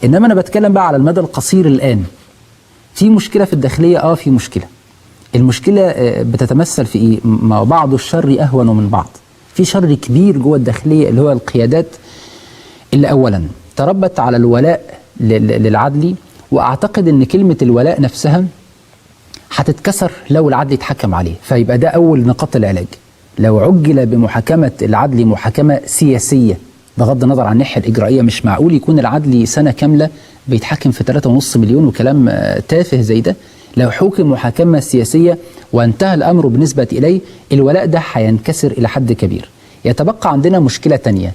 إنما أنا بتكلم بقى على المدى القصير. الآن في مشكلة في الداخلية، في مشكلة. المشكلة بتتمثل في إيه؟ ما بعض الشر أهون من بعض. في شر كبير جوه الداخلية اللي هو القيادات اللي أولا تربت على الولاء للعدلي، وأعتقد أن كلمة الولاء نفسها هتتكسر لو العدل يتحكم عليه. فيبقى ده أول نقاط العلاج. لو عجل بمحاكمة العدل محاكمة سياسية بغض النظر عن الناحية الإجرائية، مش معقول يكون العدل سنة كاملة بيتحكم في 3.5 مليون وكلام تافه زي ده. لو حكم محاكمة سياسية وانتهى الأمر بالنسبة إليه، الولاء ده هينكسر إلى حد كبير. يتبقى عندنا مشكلة تانية،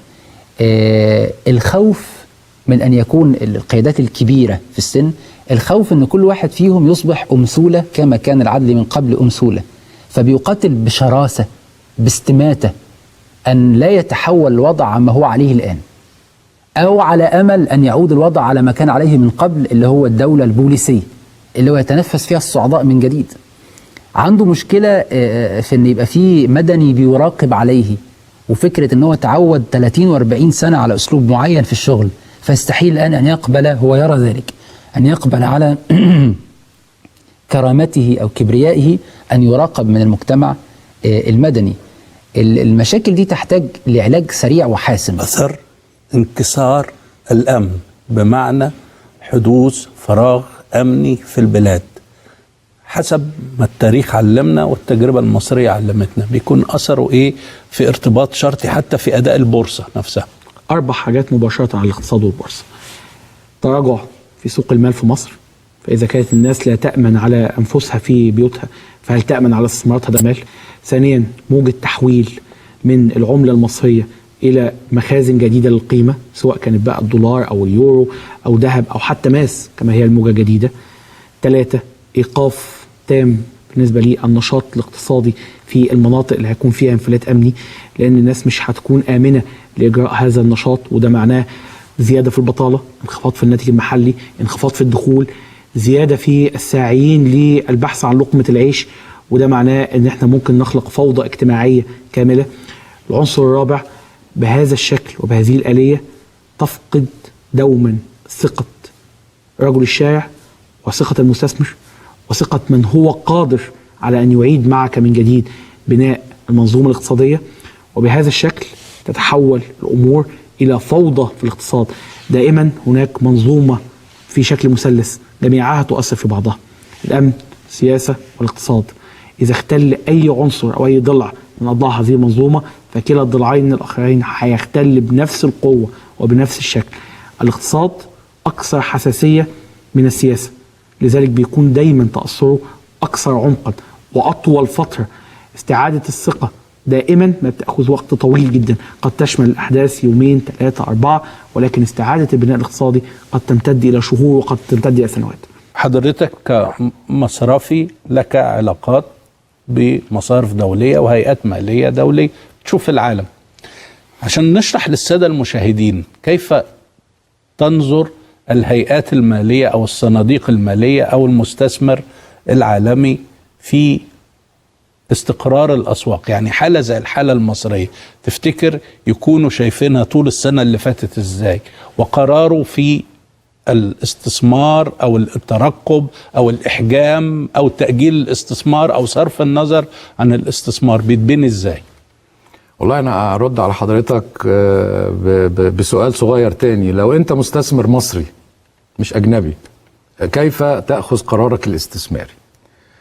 الخوف من أن يكون القيادات الكبيرة في السن، الخوف أن كل واحد فيهم يصبح أمثولة كما كان العدل من قبل أمثولة، فبيقاتل بشراسة باستماتة أن لا يتحول الوضع عما هو عليه الآن، أو على أمل أن يعود الوضع على ما كان عليه من قبل، اللي هو الدولة البوليسية اللي هو يتنفس فيها الصعداء من جديد. عنده مشكلة في أن يبقى فيه مدني بيراقب عليه، وفكرة أنه تعود 30 و40 سنة على أسلوب معين في الشغل، فيستحيل الآن أن يقبل، هو يرى ذلك، أن يقبل على كرامته أو كبريائه أن يراقب من المجتمع المدني. المشاكل دي تحتاج لعلاج سريع وحاسم. أثر انكسار الأمن بمعنى حدوث فراغ أمني في البلاد، حسب ما التاريخ علمنا والتجربة المصرية علمتنا، بيكون أثره إيه في ارتباط شرطي حتى في أداء البورصة نفسها. 4 حاجات مباشرة على الاقتصاد والبورصة. تراجع في سوق المال في مصر، فإذا كانت الناس لا تأمن على أنفسها في بيوتها، فهل تأمن على استثماراتها ده مال؟ ثانيا، موجة تحويل من العملة المصرية إلى مخازن جديدة للقيمة، سواء كانت بقى الدولار أو اليورو أو ذهب أو حتى ماس كما هي الموجة الجديدة. 3، إيقاف تام بالنسبة للنشاط الاقتصادي في المناطق اللي هيكون فيها انفلات أمني، لأن الناس مش هتكون آمنة لإجراء هذا النشاط، وده معناه زيادة في البطالة، انخفاض في الناتج المحلي، انخفاض في الدخول، زيادة في الساعيين للبحث عن لقمة العيش، وده معناه ان احنا ممكن نخلق فوضى اجتماعية كاملة. العنصر الرابع، بهذا الشكل وبهذه الآلية تفقد دوما ثقة رجل الشارع وثقة المستثمر وثقة من هو قادر على أن يعيد معك من جديد بناء المنظومة الاقتصادية. وبهذا الشكل تتحول الأمور إلى فوضى في الاقتصاد. دائما هناك منظومة في شكل مثلث جميعها تؤثر في بعضها، الأمن، السياسة، والاقتصاد. إذا اختل أي عنصر أو أي ضلع من أضلاع هذه المنظومة فكلا الضلعين الآخرين هيختل بنفس القوة وبنفس الشكل. الاقتصاد أكثر حساسية من السياسة، لذلك بيكون دايما تأثره أكثر عمقا وأطول فترة. استعادة الثقة دائما ما بتأخذ وقت طويل جدا، قد تشمل الأحداث يومين 3 4، ولكن استعادة البناء الاقتصادي قد تمتد إلى شهور وقد تمتد إلى سنوات. حضرتك كمصرفي لك علاقات بمصارف دولية وهيئات مالية دولية تشوف العالم، عشان نشرح للسادة المشاهدين كيف تنظر الهيئات المالية أو الصناديق المالية أو المستثمر العالمي في استقرار الأسواق. يعني حالة زي الحالة المصرية تفتكر يكونوا شايفينها طول السنة اللي فاتت إزاي، وقراره في الاستثمار أو الترقب أو الإحجام أو تأجيل الاستثمار أو صرف النظر عن الاستثمار بيتبني إزاي؟ والله أنا أرد على حضرتك بسؤال صغير تاني. لو أنت مستثمر مصري مش أجنبي، كيف تأخذ قرارك الاستثماري؟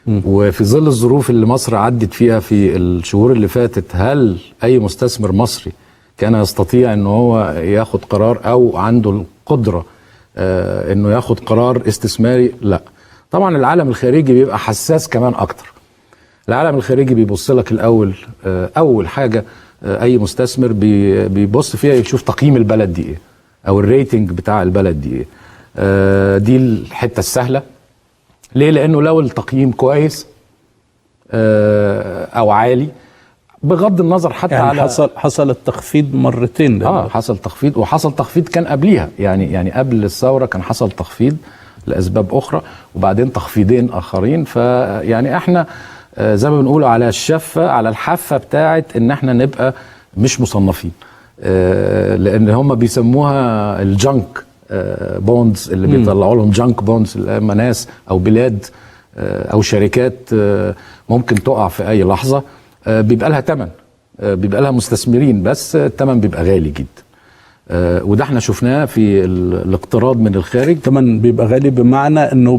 وفي ظل الظروف اللي مصر عدت فيها في الشهور اللي فاتت، هل أي مستثمر مصري كان يستطيع أنه هو ياخد قرار أو عنده القدرة أنه ياخد قرار استثماري؟ لا. طبعا العالم الخارجي بيبقى حساس كمان أكتر. العالم الخارجي بيبص لك الأول، أول حاجة أي مستثمر بيبص فيها يشوف تقييم البلد دي إيه أو الريتنج بتاع البلد دي إيه. دي الحتة السهلة. ليه؟ لأنه لو التقييم كويس أو عالي، بغض النظر حتى يعني على حصل التخفيض مرتين حصل تخفيض، وحصل تخفيض كان قبليها، يعني قبل الثورة كان حصل تخفيض لأسباب أخرى، وبعدين تخفيضين آخرين. فيعني احنا زي ما بنقول على الشفة، على الحافة بتاعت ان احنا نبقى مش مصنفين، لان هم بيسموها الجانك بوندز، اللي بيطلعوا لهم جانك بوندز، لما ناس او بلاد او شركات ممكن تقع في اي لحظة بيبقى لها تمن، بيبقى لها مستثمرين، بس التمن بيبقى غالي جدا. وده احنا شفناه في الاقتراض من الخارج. تمن بيبقى غالي بمعنى انه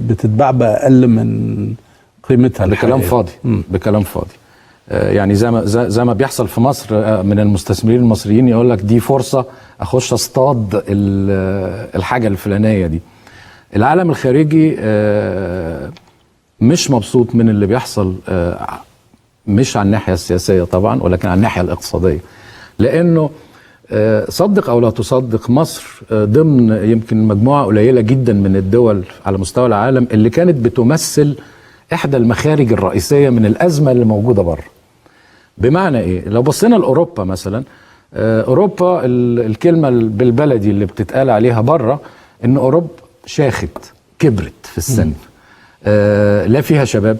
بتتباع باقل من قيمتها. بكلام فاضي، بكلام فاضي. يعني زي ما بيحصل في مصر من المستثمرين المصريين، يقول لك دي فرصة اخش اصطاد الحاجة الفلانية دي. العالم الخارجي مش مبسوط من اللي بيحصل، مش على الناحية السياسية طبعا، ولكن على الناحية الاقتصادية. لانه صدق او لا تصدق، مصر ضمن يمكن مجموعة قليلة جدا من الدول على مستوى العالم اللي كانت بتمثل احدى المخارج الرئيسية من الازمة اللي موجودة بره. بمعنى ايه؟ لو بصينا لاوروبا مثلا، اوروبا الكلمة بالبلدي اللي بتتقال عليها بره ان اوروبا شاخت، كبرت في السن، لا فيها شباب،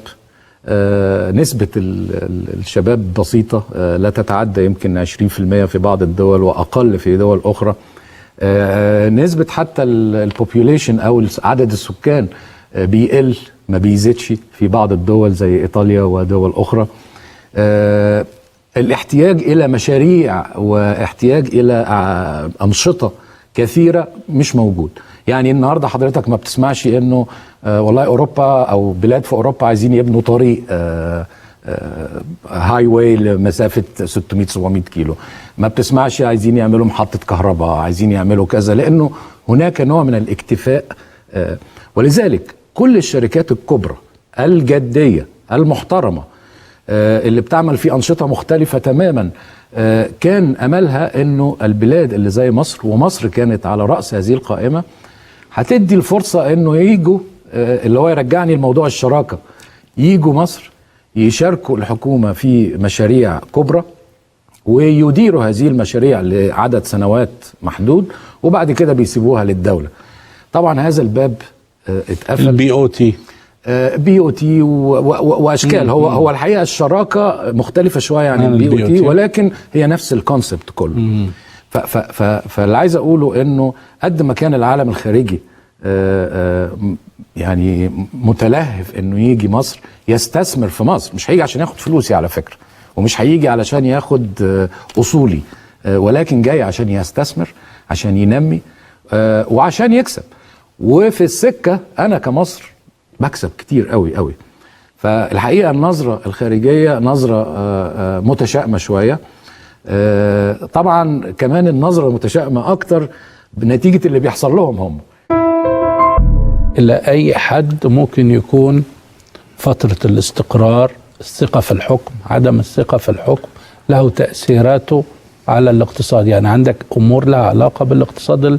نسبة الشباب بسيطة، لا تتعدى يمكن 20% في بعض الدول وأقل في دول أخرى. نسبة حتى البوبيوليشن أو عدد السكان بيقل، ما بيزيدش في بعض الدول زي إيطاليا ودول أخرى. الاحتياج إلى مشاريع واحتياج إلى أنشطة كثيرة مش موجود. يعني النهاردة حضرتك ما بتسمعش انه والله اوروبا او بلاد في اوروبا عايزين يبنوا طريق هاي واي لمسافة 600-700 كيلو. ما بتسمعش عايزين يعملوا محطة كهرباء، عايزين يعملوا كذا، لانه هناك نوع من الاكتفاء. ولذلك كل الشركات الكبرى الجدية المحترمة اللي بتعمل في أنشطة مختلفة تماما، كان أملها أنه البلاد اللي زي مصر، ومصر كانت على رأس هذه القائمة، هتدي الفرصة أنه ييجوا، اللي هو يرجعني لموضوع الشراكة، ييجوا مصر يشاركوا الحكومة في مشاريع كبرى ويديروا هذه المشاريع لعدد سنوات محدود، وبعد كده بيسيبوها للدولة. طبعا هذا الباب اتقفل. البي او تي واشكال. هو الحقيقه الشراكه مختلفه شويه عن البي او تي، ولكن هي نفس الكونسبت كله. فاللي عايز اقوله انه قد ما كان العالم الخارجي يعني متلهف انه يجي مصر يستثمر في مصر، مش هيجي عشان ياخد فلوسي على فكره، ومش هيجي علشان ياخد اصولي، ولكن جاي عشان يستثمر، عشان ينمي، وعشان يكسب. وفي السكة أنا كمصر بكسب كتير قوي قوي. فالحقيقة النظرة الخارجية نظرة متشائمة شوية. طبعا كمان النظرة المتشائمة أكتر بنتيجة اللي بيحصل لهم هم. إلى أي حد ممكن يكون فترة الاستقرار، الثقة في الحكم، عدم الثقة في الحكم له تأثيراته على الاقتصاد؟ يعني عندك أمور لها علاقة بالاقتصاد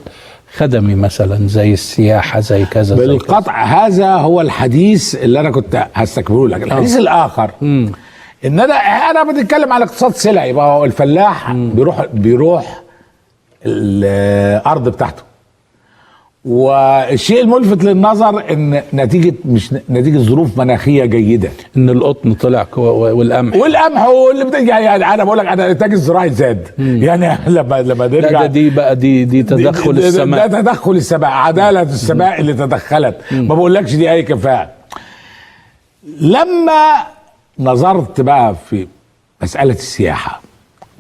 الخدمي مثلا زي السياحة، زي كذا بالقطع. هذا هو الحديث اللي أنا كنت هستكمله لك. الحديث الآخر إن أنا بنتكلم على اقتصاد سلعي. يبقى هو الفلاح بيروح الأرض بتاعته، والشيء الملفت للنظر ان مش نتيجه ظروف مناخيه جيده، ان القطن طلع والقمح يعني انا بقول لك انا الانتاج الزراعي زاد. يعني لما نرجع دي تدخل السماء، ده تدخل السماء، عداله السماء اللي تدخلت. ما بقولكش دي اي كفاءه. لما نظرت بقى في مساله السياحه،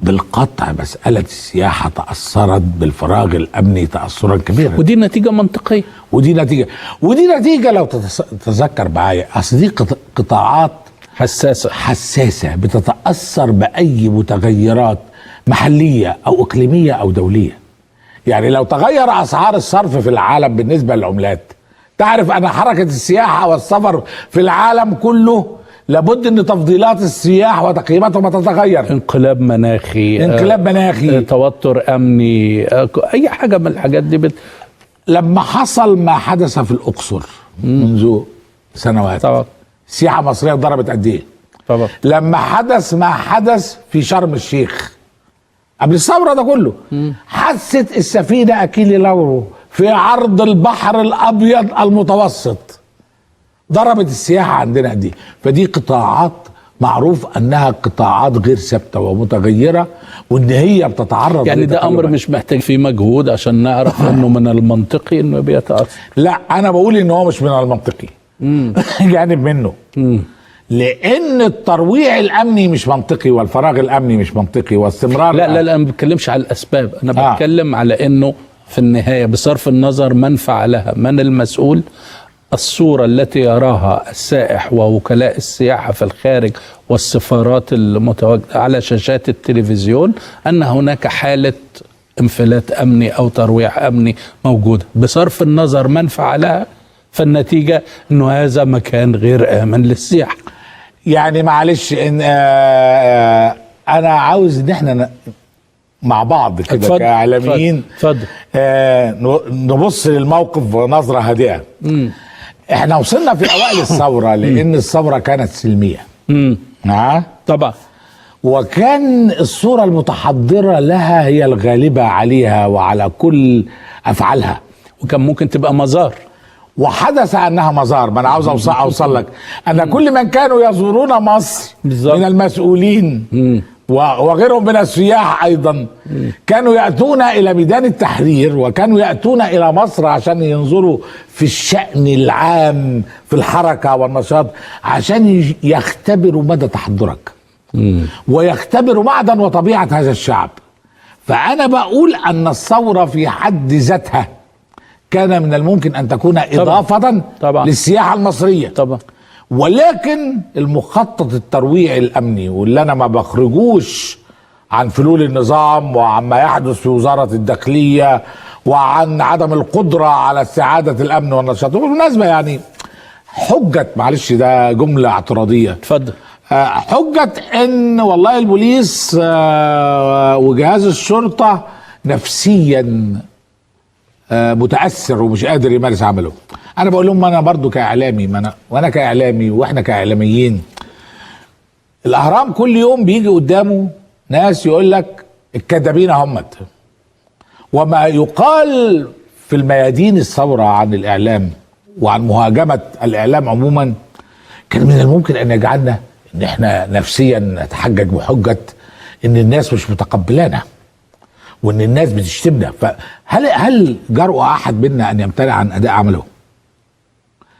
بالقطع مسألة السياحة تأثرت بالفراغ الأمني تأثرا كبيرا، ودي نتيجة منطقية، ودي نتيجة لو تتذكر معايا، أصل دي قطاعات حساسة بتتأثر بأي متغيرات محلية أو إقليمية أو دولية. يعني لو تغير أسعار الصرف في العالم بالنسبة للعملات، تعرف أن حركة السياحة والسفر في العالم كله لابد ان تفضيلات السياح وتقييماتهم تتغير. انقلاب مناخي، توتر امني، اي حاجه من الحاجات دي لما حصل ما حدث في الاقصر منذ سنوات، طبعا السياحه المصريه ضربت قد ايه؟ طبعا لما حدث ما حدث في شرم الشيخ قبل الثوره ده كله، حست السفينه اكيلي لورو في عرض البحر الابيض المتوسط، ضربت السياحة عندنا دي. فدي قطاعات معروف انها قطاعات غير ثابتة ومتغيرة، وان هي بتتعرض يعني ده امر مش محتاج فيه مجهود عشان نعرف انه من المنطقي انه بيتأثر. لا انا بقول ان هو مش من المنطقي جانب منه، لان الترويع الامني مش منطقي، والفراغ الامني مش منطقي، واستمرار لا انا ما بتكلمش على الاسباب، انا بتكلم على انه في النهاية بصرف النظر من فعلها، من المسؤول، الصورة التي يراها السائح ووكلاء السياحة في الخارج والسفارات المتواجدة على شاشات التلفزيون أن هناك حالة انفلات أمني أو ترويع أمني موجودة. بصرف النظر من فعلها، فالنتيجة أنه هذا مكان غير آمن للسياحة. يعني معلش إن أنا عاوز إن احنا مع بعض كده كإعلاميين نبص للموقف بنظرة هادئة. احنا وصلنا في اوائل الثوره لان الثوره كانت سلميه. طبعا. وكان الصوره المتحضره لها هي الغالبه عليها وعلى كل افعالها، وكان ممكن تبقى مزار، وحدث انها مزار. ما انا عاوز اوصل لك ان كل من كانوا يزورون مصر من المسؤولين وغيرهم من السياح ايضا كانوا ياتون الى ميدان التحرير، وكانوا ياتون الى مصر عشان ينظروا في الشأن العام في الحركه والنشاط، عشان يختبروا مدى تحضرك ويختبروا معدن وطبيعه هذا الشعب. فانا بقول ان الثوره في حد ذاتها كان من الممكن ان تكون اضافه طبعا للسياحه المصريه طبعا، ولكن المخطط الترويعي الامني واللي انا ما بخرجوش عن فلول النظام وعن ما يحدث في وزاره الداخليه وعن عدم القدره على استعاده الامن والنشاط. وبالمناسبه يعني حجه، معلش ده جمله اعتراضيه، اتفضل، حجه ان والله البوليس وجهاز الشرطه نفسيا متاثر ومش قادر يمارس عمله. انا بقول لهم انا برضو كاعلامي، وانا كاعلامي واحنا كاعلاميين، الاهرام كل يوم بيجي قدامه ناس يقول لك الكذابين همت، وما يقال في الميادين الثوره عن الاعلام وعن مهاجمه الاعلام عموما كان من الممكن ان يجعلنا ان احنا نفسيا نتحجج بحجه ان الناس مش متقبلانا وان الناس بتشتمنا. فهل جرؤ احد منا ان يمتنع عن اداء عمله؟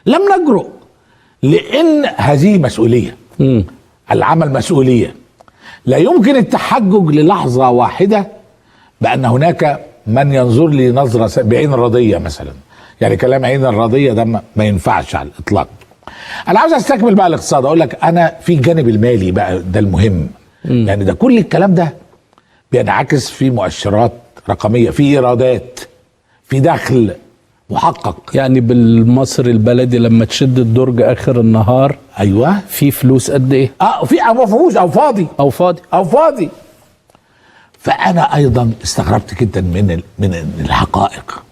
لم نجرؤ، لان هذه مسؤوليه. العمل مسؤوليه، لا يمكن التحجج للحظه واحده بان هناك من ينظر لي نظره بعين الرضيه مثلا. يعني كلام عين الرضيه ده ما ينفعش على الاطلاق. انا عاوز استكمل بقى الاقتصاد، اقول لك انا في الجانب المالي بقى ده المهم. يعني ده كل الكلام ده بينعكس في مؤشرات رقميه، في ايرادات، في دخل محقق. يعني بالمصري البلدي لما تشد الدرج اخر النهار، ايوه، في فلوس قد ايه؟ في او مفهوش او فاضي او فاضي. فانا ايضا استغربت جدا من الحقائق.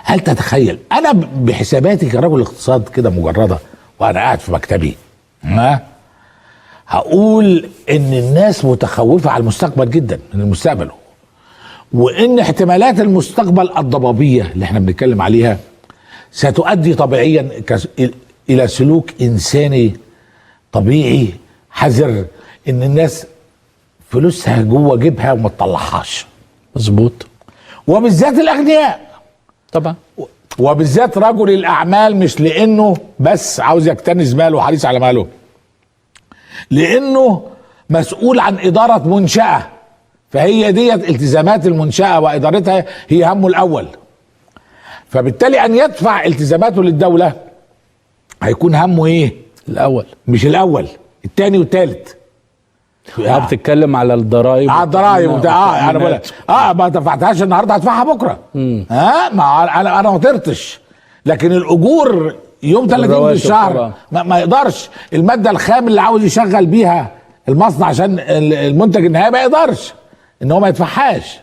هل تتخيل انا بحساباتي كرجل اقتصاد كده مجرده وانا قاعد في مكتبي هقول ان الناس متخوفه على المستقبل جدا من المستقبل، وان احتمالات المستقبل الضبابيه اللي احنا بنتكلم عليها ستؤدي طبيعيا الى سلوك انساني طبيعي حذر، ان الناس فلوسها جوه جيبها وما تطلعهاش. مظبوط. وبالذات الاغنياء طبعا، وبالذات رجل الاعمال، مش لانه بس عاوز يكتنز ماله وحريص على ماله، لانه مسؤول عن اداره منشاه، فهي ديت التزامات المنشاه وادارتها هي همه الاول. فبالتالي ان يدفع التزاماته للدوله هيكون همه ايه؟ الاول، مش الاول، الثاني والثالث. بتتكلم على الضرايب، على الضرايب انا بقول ما دفعتهاش النهارده هدفعها بكره. ما انا ما طرتش، لكن الاجور يوم 30 من الشهر ما يقدرش. الماده الخام اللي عاوز يشغل بيها المصنع عشان المنتج النهائي ما يقدرش ان هو ما يدفعهاش.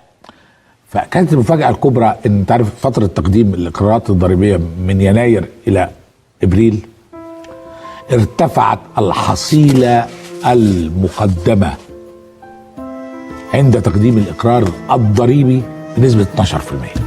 فكانت المفاجاه الكبرى ان تعرف فتره تقديم الاقرارات الضريبيه من يناير الى ابريل ارتفعت الحصيله المقدمه عند تقديم الاقرار الضريبي بنسبه 12%.